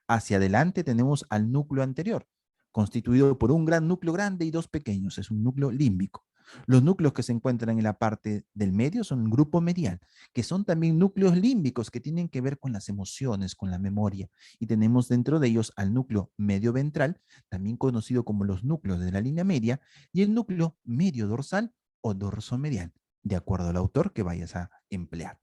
Speaker 1: Hacia adelante tenemos al núcleo anterior, constituido por un gran núcleo grande y dos pequeños, es un núcleo límbico. Los núcleos que se encuentran en la parte del medio son un grupo medial, que son también núcleos límbicos que tienen que ver con las emociones, con la memoria. Y tenemos dentro de ellos al núcleo medio ventral, también conocido como los núcleos de la línea media, y el núcleo medio dorsal o dorsomedial, de acuerdo al autor que vayas a emplear.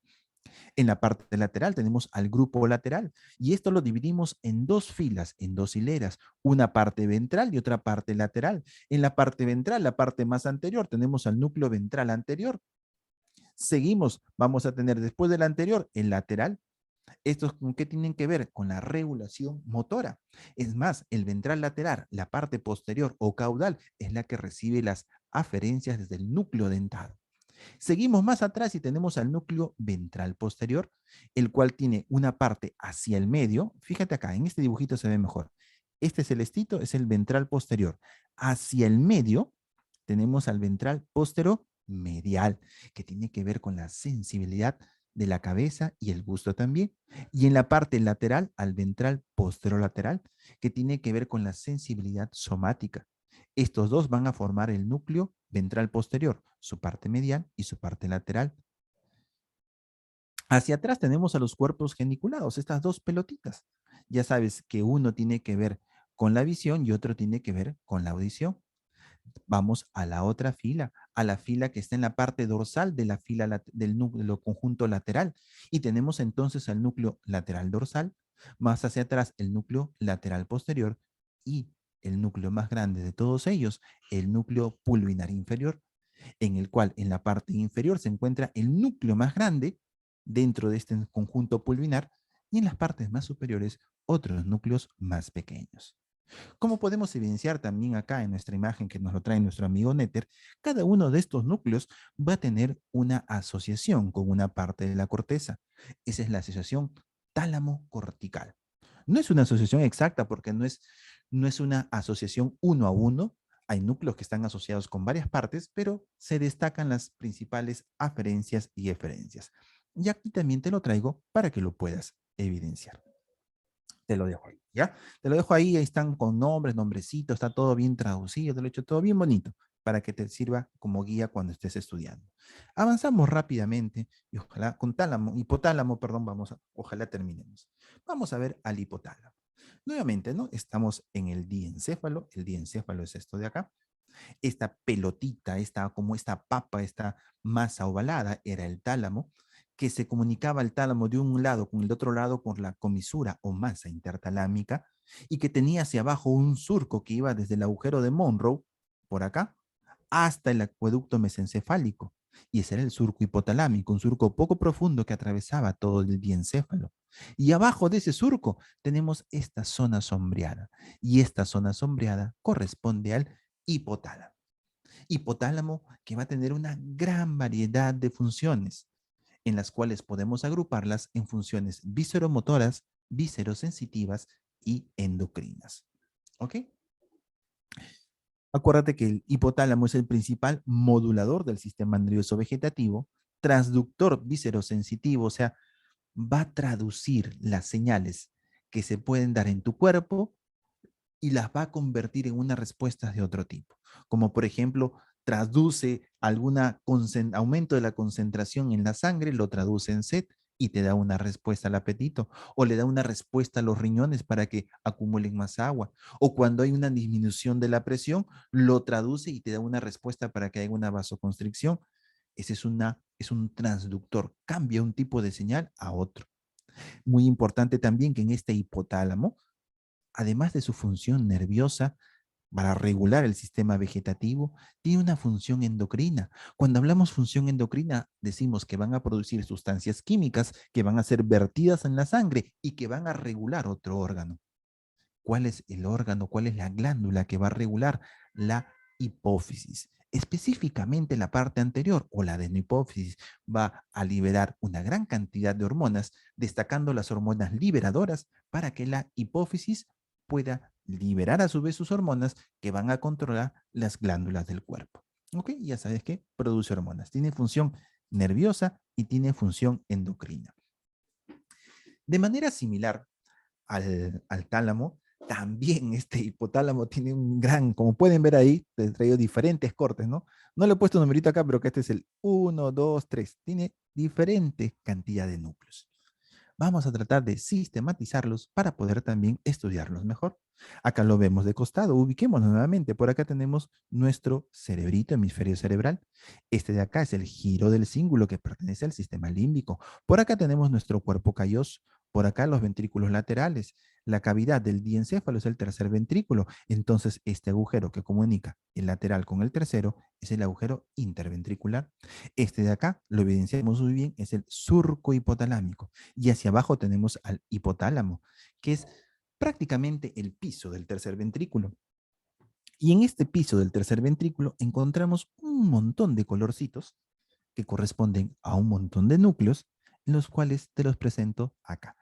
Speaker 1: En la parte lateral tenemos al grupo lateral y esto lo dividimos en dos filas, en dos hileras, una parte ventral y otra parte lateral. En la parte ventral, la parte más anterior, tenemos al núcleo ventral anterior. Seguimos, vamos a tener después del anterior el lateral. ¿Estos con qué tienen que ver? Con la regulación motora. Es más, el ventral lateral, la parte posterior o caudal, es la que recibe las aferencias desde el núcleo dentado. Seguimos más atrás y tenemos al núcleo ventral posterior, el cual tiene una parte hacia el medio. Fíjate acá, en este dibujito se ve mejor. Este celestito es el ventral posterior. Hacia el medio tenemos al ventral posteromedial, que tiene que ver con la sensibilidad de la cabeza y el gusto también. Y en la parte lateral, al ventral posterolateral, que tiene que ver con la sensibilidad somática. Estos dos van a formar el núcleo ventral posterior, su parte medial y su parte lateral. Hacia atrás tenemos a los cuerpos geniculados, estas dos pelotitas. Ya sabes que uno tiene que ver con la visión y otro tiene que ver con la audición. Vamos a la otra fila, a la fila que está en la parte dorsal de la fila del núcleo conjunto lateral. Y tenemos entonces al núcleo lateral dorsal, más hacia atrás el núcleo lateral posterior y el núcleo más grande de todos ellos, el núcleo pulvinar inferior, en el cual en la parte inferior se encuentra el núcleo más grande dentro de este conjunto pulvinar y en las partes más superiores otros núcleos más pequeños. Como podemos evidenciar también acá en nuestra imagen que nos lo trae nuestro amigo Netter, cada uno de estos núcleos va a tener una asociación con una parte de la corteza. Esa es la asociación tálamo-cortical. No es una asociación exacta porque no es una asociación uno a uno. Hay núcleos que están asociados con varias partes, pero se destacan las principales aferencias y eferencias. Y aquí también te lo traigo para que lo puedas evidenciar. Te lo dejo ahí, ¿ya? Te lo dejo ahí, ahí están con nombres, nombrecitos, está todo bien traducido, te lo he hecho todo bien bonito para que te sirva como guía cuando estés estudiando. Avanzamos rápidamente y ojalá con tálamo, hipotálamo, perdón, ojalá terminemos. Vamos a ver al hipotálamo. Nuevamente, ¿no? Estamos en el diencéfalo es esto de acá. Esta pelotita, como esta papa, esta masa ovalada, era el tálamo, que se comunicaba al tálamo de un lado con el otro lado por la comisura o masa intertalámica, y que tenía hacia abajo un surco que iba desde el agujero de Monroe, por acá, hasta el acueducto mesencefálico. Y ese era el surco hipotalámico, un surco poco profundo que atravesaba todo el diencéfalo. Y abajo de ese surco tenemos esta zona sombreada. Y esta zona sombreada corresponde al hipotálamo. Hipotálamo que va a tener una gran variedad de funciones, en las cuales podemos agruparlas en funciones visceromotoras, viscerosensitivas y endocrinas. ¿Ok? Acuérdate que el hipotálamo es el principal modulador del sistema nervioso vegetativo, transductor viscerosensitivo, o sea, va a traducir las señales que se pueden dar en tu cuerpo y las va a convertir en unas respuestas de otro tipo, como por ejemplo, traduce algún aumento de la concentración en la sangre, lo traduce en sed y te da una respuesta al apetito, o le da una respuesta a los riñones para que acumulen más agua, o cuando hay una disminución de la presión, lo traduce y te da una respuesta para que haya una vasoconstricción. Ese es un transductor, cambia un tipo de señal a otro. Muy importante también que en este hipotálamo, además de su función nerviosa para regular el sistema vegetativo, tiene una función endocrina. Cuando hablamos función endocrina, decimos que van a producir sustancias químicas que van a ser vertidas en la sangre y que van a regular otro órgano. ¿Cuál es el órgano? ¿Cuál es la glándula que va a regular? La hipófisis. Específicamente la parte anterior o la adenohipófisis va a liberar una gran cantidad de hormonas, destacando las hormonas liberadoras para que la hipófisis pueda liberar a su vez sus hormonas que van a controlar las glándulas del cuerpo. ¿Ok? Ya sabes que produce hormonas. Tiene función nerviosa y tiene función endocrina. De manera similar al tálamo, también este hipotálamo tiene un gran, como pueden ver ahí, te he traído diferentes cortes, ¿no? No le he puesto un numerito acá, pero que este es el 1, 2, 3. Tiene diferente cantidad de núcleos. Vamos a tratar de sistematizarlos para poder también estudiarlos mejor. Acá lo vemos de costado, ubiquémonos nuevamente. Por acá tenemos nuestro cerebrito, hemisferio cerebral. Este de acá es el giro del cíngulo que pertenece al sistema límbico. Por acá tenemos nuestro cuerpo calloso. Por acá los ventrículos laterales. La cavidad del diencéfalo es el tercer ventrículo. Entonces, este agujero que comunica el lateral con el tercero es el agujero interventricular. Este de acá, lo evidenciamos muy bien, es el surco hipotalámico. Y hacia abajo tenemos al hipotálamo, que es prácticamente el piso del tercer ventrículo. Y en este piso del tercer ventrículo encontramos un montón de colorcitos que corresponden a un montón de núcleos, en los cuales te los presento acá.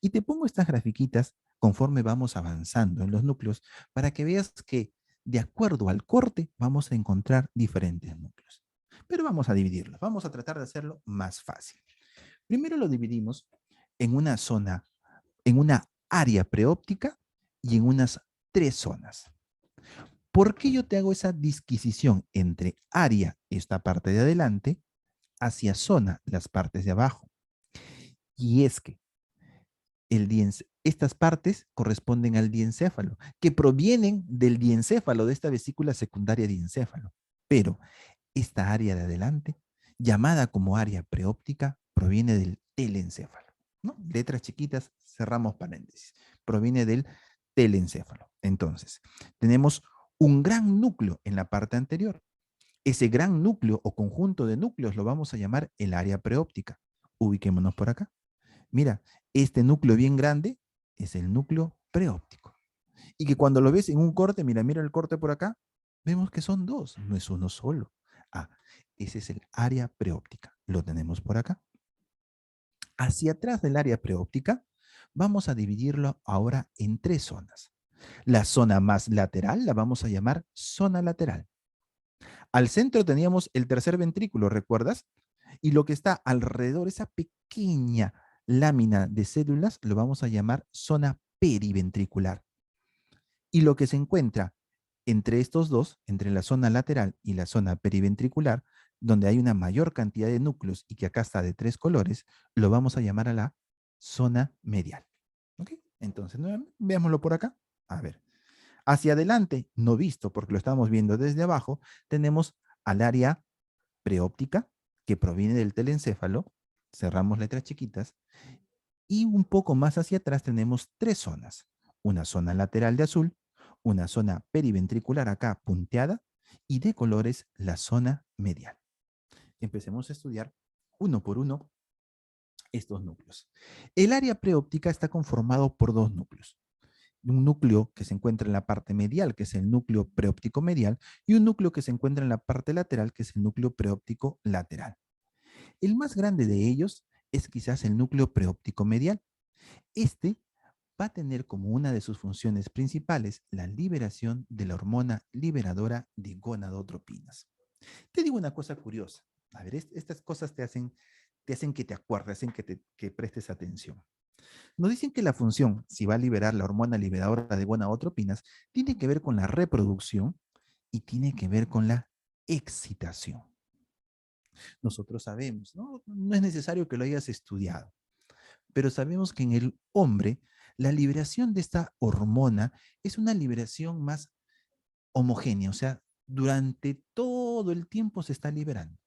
Speaker 1: Y te pongo estas grafiquitas conforme vamos avanzando en los núcleos para que veas que de acuerdo al corte vamos a encontrar diferentes núcleos. Pero vamos a dividirlos, vamos a tratar de hacerlo más fácil. Primero lo dividimos en una zona, en una área preóptica y en unas 3 zonas. ¿Por qué yo te hago esa disquisición entre área, esta parte de adelante, hacia zona, las partes de abajo? Y es que estas partes corresponden al diencéfalo, que provienen del diencéfalo, de esta vesícula secundaria diencéfalo. Pero esta área de adelante, llamada como área preóptica, proviene del telencéfalo, ¿no? Letras chiquitas, cerramos paréntesis. Proviene del telencéfalo. Entonces, tenemos un gran núcleo en la parte anterior. Ese gran núcleo o conjunto de núcleos lo vamos a llamar el área preóptica. Ubiquémonos por acá. Mira, este núcleo bien grande es el núcleo preóptico. Y que cuando lo ves en un corte, mira el corte por acá, vemos que son dos, no es uno solo. Ah, ese es el área preóptica. Lo tenemos por acá. Hacia atrás del área preóptica, vamos a dividirlo ahora en 3 zonas. La zona más lateral la vamos a llamar zona lateral. Al centro teníamos el tercer ventrículo, ¿recuerdas? Y lo que está alrededor, esa pequeña lámina de células, lo vamos a llamar zona periventricular. Y lo que se encuentra entre estos dos, entre la zona lateral y la zona periventricular, donde hay una mayor cantidad de núcleos y que acá está de 3 colores, lo vamos a llamar a la zona medial. ¿Ok? Entonces, veámoslo por acá. A ver. Hacia adelante, no visto porque lo estamos viendo desde abajo, tenemos al área preóptica que proviene del telencéfalo, cerramos letras chiquitas, y un poco más hacia atrás tenemos 3 zonas. Una zona lateral de azul, una zona periventricular acá punteada y de colores la zona medial. Empecemos a estudiar uno por uno estos núcleos. El área preóptica está conformado por 2 núcleos. Un núcleo que se encuentra en la parte medial, que es el núcleo preóptico medial, y un núcleo que se encuentra en la parte lateral, que es el núcleo preóptico lateral. El más grande de ellos es quizás el núcleo preóptico medial. Este va a tener como una de sus funciones principales la liberación de la hormona liberadora de gonadotropinas. Te digo una cosa curiosa. A ver, estas cosas te hacen que te acuerdes, hacen que prestes atención. Nos dicen que la función, si va a liberar la hormona liberadora de gonadotropinas, tiene que ver con la reproducción y tiene que ver con la excitación. Nosotros sabemos, ¿no? No es necesario que lo hayas estudiado, pero sabemos que en el hombre la liberación de esta hormona es una liberación más homogénea, o sea, durante todo el tiempo se está liberando.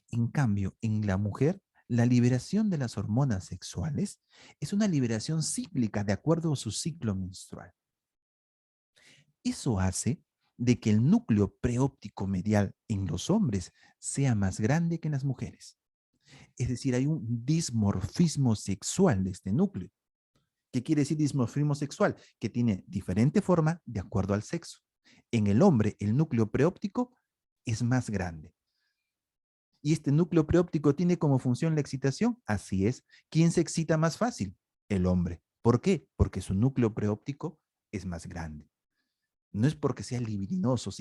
Speaker 1: En cambio, en la mujer, la liberación de las hormonas sexuales es una liberación cíclica de acuerdo a su ciclo menstrual. Eso hace de que el núcleo preóptico medial en los hombres sea más grande que en las mujeres. Es decir, hay un dismorfismo sexual de este núcleo. ¿Qué quiere decir dismorfismo sexual? Que tiene diferente forma de acuerdo al sexo. En el hombre, el núcleo preóptico es más grande. ¿Y este núcleo preóptico tiene como función la excitación? Así es. ¿Quién se excita más fácil? El hombre. ¿Por qué? Porque su núcleo preóptico es más grande. No es porque sea libidinoso,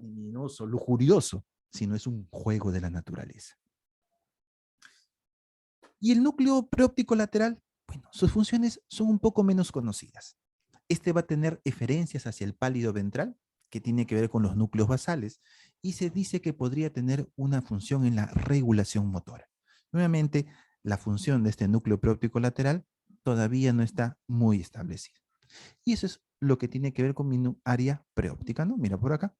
Speaker 1: libidinoso, lujurioso, sino es un juego de la naturaleza. Y el núcleo preóptico lateral, bueno, sus funciones son un poco menos conocidas. Este va a tener eferencias hacia el pálido ventral, que tiene que ver con los núcleos basales, y se dice que podría tener una función en la regulación motora. Nuevamente, la función de este núcleo preóptico lateral todavía no está muy establecida. Y eso es lo que tiene que ver con mi área preóptica, ¿no? Mira por acá,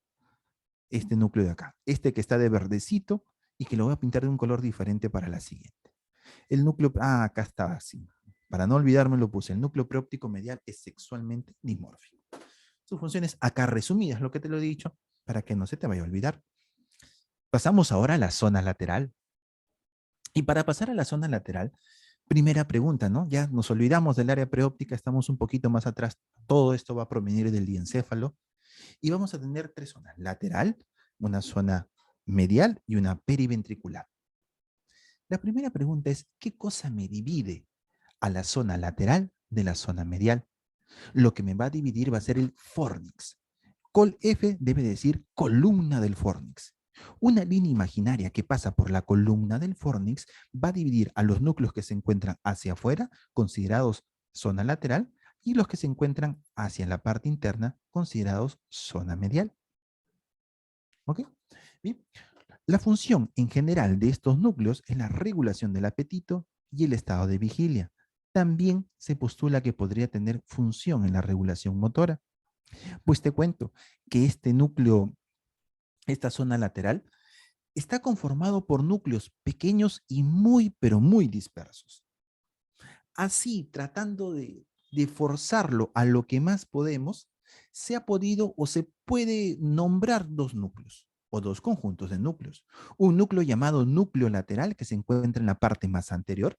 Speaker 1: este núcleo de acá, este que está de verdecito y que lo voy a pintar de un color diferente para la siguiente. El núcleo, acá está así. Para no olvidarme lo puse. El núcleo preóptico medial es sexualmente dimórfico. Sus funciones acá resumidas, lo que te lo he dicho, para que no se te vaya a olvidar. Pasamos ahora a la zona lateral. Y para pasar a la zona lateral, primera pregunta, ¿no? Ya nos olvidamos del área preóptica, estamos un poquito más atrás. Todo esto va a provenir del diencéfalo. Y vamos a tener tres zonas. Lateral, una zona medial y una periventricular. La primera pregunta es, ¿qué cosa me divide a la zona lateral de la zona medial? Lo que me va a dividir va a ser el fornix. Col F debe decir columna del fornix. Una línea imaginaria que pasa por la columna del fornix va a dividir a los núcleos que se encuentran hacia afuera, considerados zona lateral, y los que se encuentran hacia la parte interna, considerados zona medial. ¿Ok? Bien. La función en general de estos núcleos es la regulación del apetito y el estado de vigilia. También se postula que podría tener función en la regulación motora. Pues te cuento que este núcleo, esta zona lateral, está conformado por núcleos pequeños y muy, pero muy dispersos. Así, tratando de forzarlo a lo que más podemos, se ha podido o se puede nombrar dos núcleos o dos conjuntos de núcleos. Un núcleo llamado núcleo lateral que se encuentra en la parte más anterior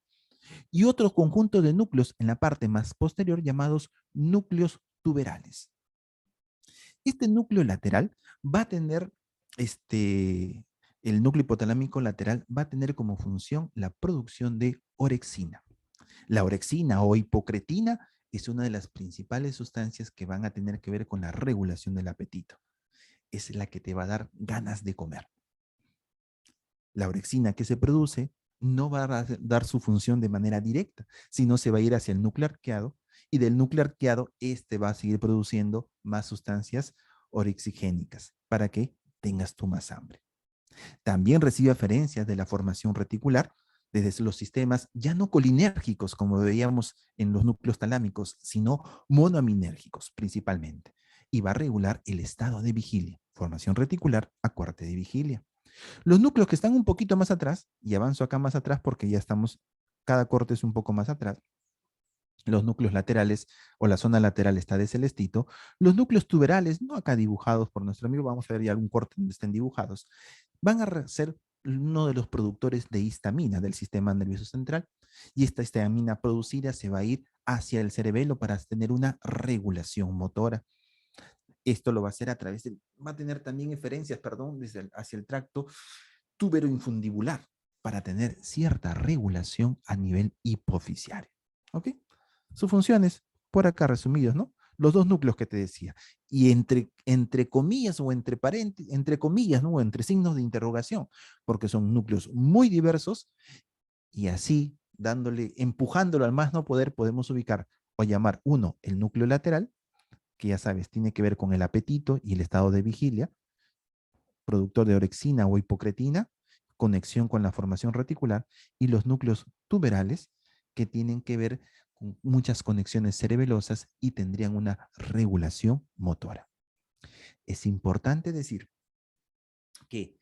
Speaker 1: y otro conjunto de núcleos en la parte más posterior llamados núcleos tuberales. Este núcleo lateral va a tener, el núcleo hipotalámico lateral va a tener como función la producción de orexina. La orexina o hipocretina es una de las principales sustancias que van a tener que ver con la regulación del apetito. Es la que te va a dar ganas de comer. La orexina que se produce no va a dar su función de manera directa, sino se va a ir hacia el núcleo arqueado y del núcleo arqueado este va a seguir produciendo más sustancias orexigénicas para que tengas tú más hambre. También recibe aferencias de la formación reticular desde los sistemas ya no colinérgicos, como veíamos en los núcleos talámicos, sino monoaminérgicos principalmente. Y va a regular el estado de vigilia, formación reticular a corte de vigilia. Los núcleos que están un poquito más atrás, y avanzo acá más atrás porque ya estamos, cada corte es un poco más atrás, los núcleos laterales o la zona lateral está de celestito, los núcleos tuberales, no acá dibujados por nuestro amigo, vamos a ver ya algún corte donde estén dibujados, van a ser uno de los productores de histamina del sistema nervioso central y esta histamina producida se va a ir hacia el cerebelo para tener una regulación motora. Esto lo va a hacer a través de, va a tener también eferencias, perdón, hacia el tracto tuberoinfundibular para tener cierta regulación a nivel hipofisiario. ¿Ok? Sus funciones, por acá resumidos, ¿no? Los dos núcleos que te decía. Y entre comillas o entre comillas, ¿no? O entre signos de interrogación, porque son núcleos muy diversos y así, dándole, empujándolo al más no poder, podemos ubicar o llamar uno el núcleo lateral, que ya sabes, tiene que ver con el apetito y el estado de vigilia, productor de orexina o hipocretina, conexión con la formación reticular, y los núcleos tuberales, que tienen que ver con muchas conexiones cerebelosas y tendrían una regulación motora. Es importante decir que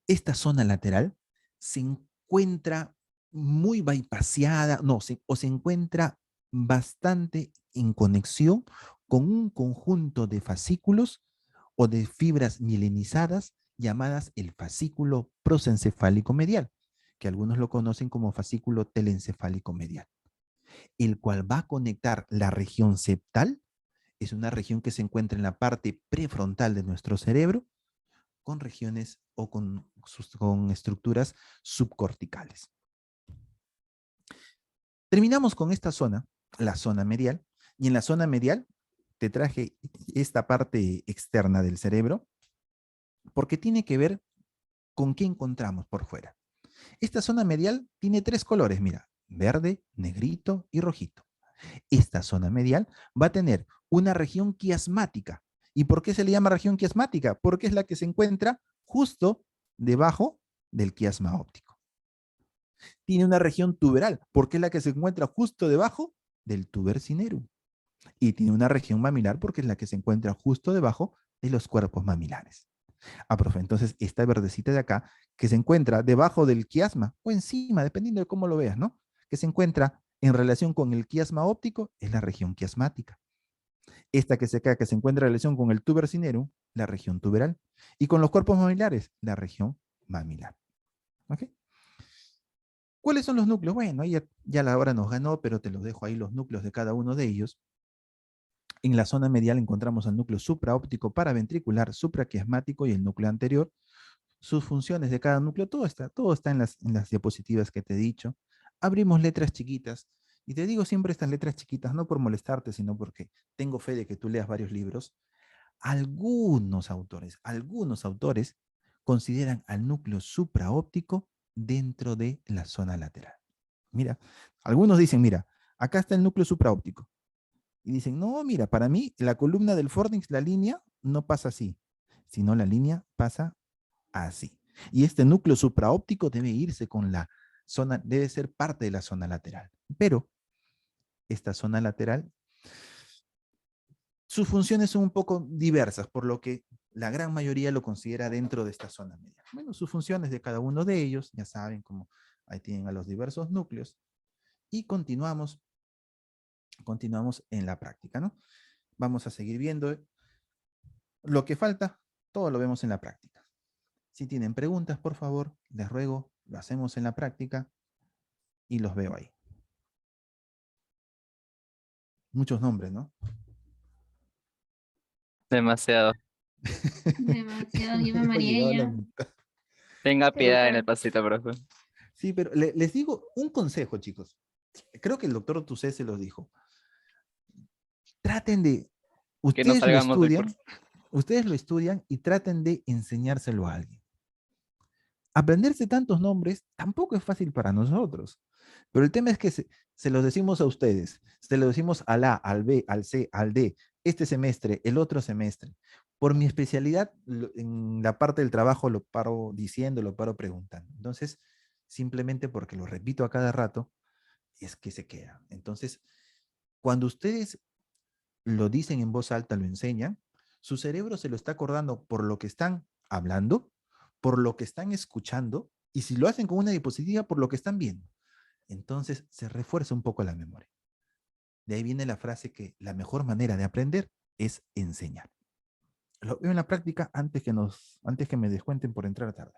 Speaker 1: esta zona lateral se encuentra muy bypaseada, no, o se encuentra bastante en conexión con un conjunto de fascículos o de fibras mielinizadas llamadas el fascículo prosencefálico medial, que algunos lo conocen como fascículo telencefálico medial, el cual va a conectar la región septal, es una región que se encuentra en la parte prefrontal de nuestro cerebro, con regiones o con estructuras subcorticales. Terminamos con esta zona, la zona medial, Y en la zona medial te traje esta parte externa del cerebro porque tiene que ver con qué encontramos por fuera. Esta zona medial tiene 3 colores, mira, verde, negrito y rojito. Esta zona medial va a tener una región quiasmática. ¿Y por qué se le llama región quiasmática? Porque es la que se encuentra justo debajo del quiasma óptico. Tiene una región tuberal, porque es la que se encuentra justo debajo del tuber cinerum. Y tiene una región mamilar, porque es la que se encuentra justo debajo de los cuerpos mamilares. Ah, profe, entonces esta verdecita de acá, que se encuentra debajo del quiasma o encima, dependiendo de cómo lo veas, ¿no? Que se encuentra en relación con el quiasma óptico, es la región quiasmática. Esta que se encuentra en relación con el tuber cinerum, la región tuberal. Y con los cuerpos mamilares, la región mamilar. ¿Ok? ¿Cuáles son los núcleos? Bueno, ya la hora nos ganó, pero te los dejo ahí los núcleos de cada uno de ellos. En la zona medial encontramos el núcleo supraóptico paraventricular, supraquiasmático y el núcleo anterior. Sus funciones de cada núcleo, todo está en las diapositivas que te he dicho. Abrimos letras chiquitas. Y te digo siempre estas letras chiquitas, no por molestarte, sino porque tengo fe de que tú leas varios libros. Algunos autores consideran al núcleo supraóptico dentro de la zona lateral. Mira, algunos dicen, mira, acá está el núcleo supraóptico. Y dicen, no, mira, para mí la columna del Fornix, la línea, no pasa así, sino la línea pasa así. Y este núcleo supraóptico debe irse con la zona, debe ser parte de la zona lateral. Pero esta zona lateral, sus funciones son un poco diversas, por lo que la gran mayoría lo considera dentro de esta zona media. Bueno, sus funciones de cada uno de ellos, ya saben cómo ahí tienen a los diversos núcleos. Y continuamos en la práctica, ¿no? Vamos a seguir viendo lo que falta, todo lo vemos en la práctica. Si tienen preguntas, por favor, les ruego, lo hacemos en la práctica y los veo ahí. Muchos nombres, ¿no?
Speaker 3: Demasiado.
Speaker 2: Demasiado, yo me
Speaker 1: Hemos llegado
Speaker 2: mareé
Speaker 1: a la
Speaker 2: ya.
Speaker 1: mitad.
Speaker 3: Tenga
Speaker 2: Sí,
Speaker 3: piedad en el
Speaker 2: doctor.
Speaker 3: pasito, profe.
Speaker 1: Sí, pero les digo un consejo, chicos. Creo que el doctor Tusé se los dijo. Traten de,
Speaker 3: Que no salgamos del curso.
Speaker 1: ustedes lo estudian y traten de enseñárselo a alguien. Aprenderse tantos nombres tampoco es fácil para nosotros. Pero el tema es que se los decimos a ustedes, se lo decimos al A, al B, al C, al D, este semestre, el otro semestre. Por mi especialidad, en la parte del trabajo lo paro diciendo, lo paro preguntando. Entonces, simplemente porque lo repito a cada rato, es que se queda. Entonces, cuando ustedes lo dicen en voz alta, lo enseñan, su cerebro se lo está acordando por lo que están hablando, por lo que están escuchando, y si lo hacen con una diapositiva, por lo que están viendo. Entonces se refuerza un poco la memoria. De ahí viene la frase que la mejor manera de aprender es enseñar. Lo veo en la práctica antes que me descuenten por entrar tarde.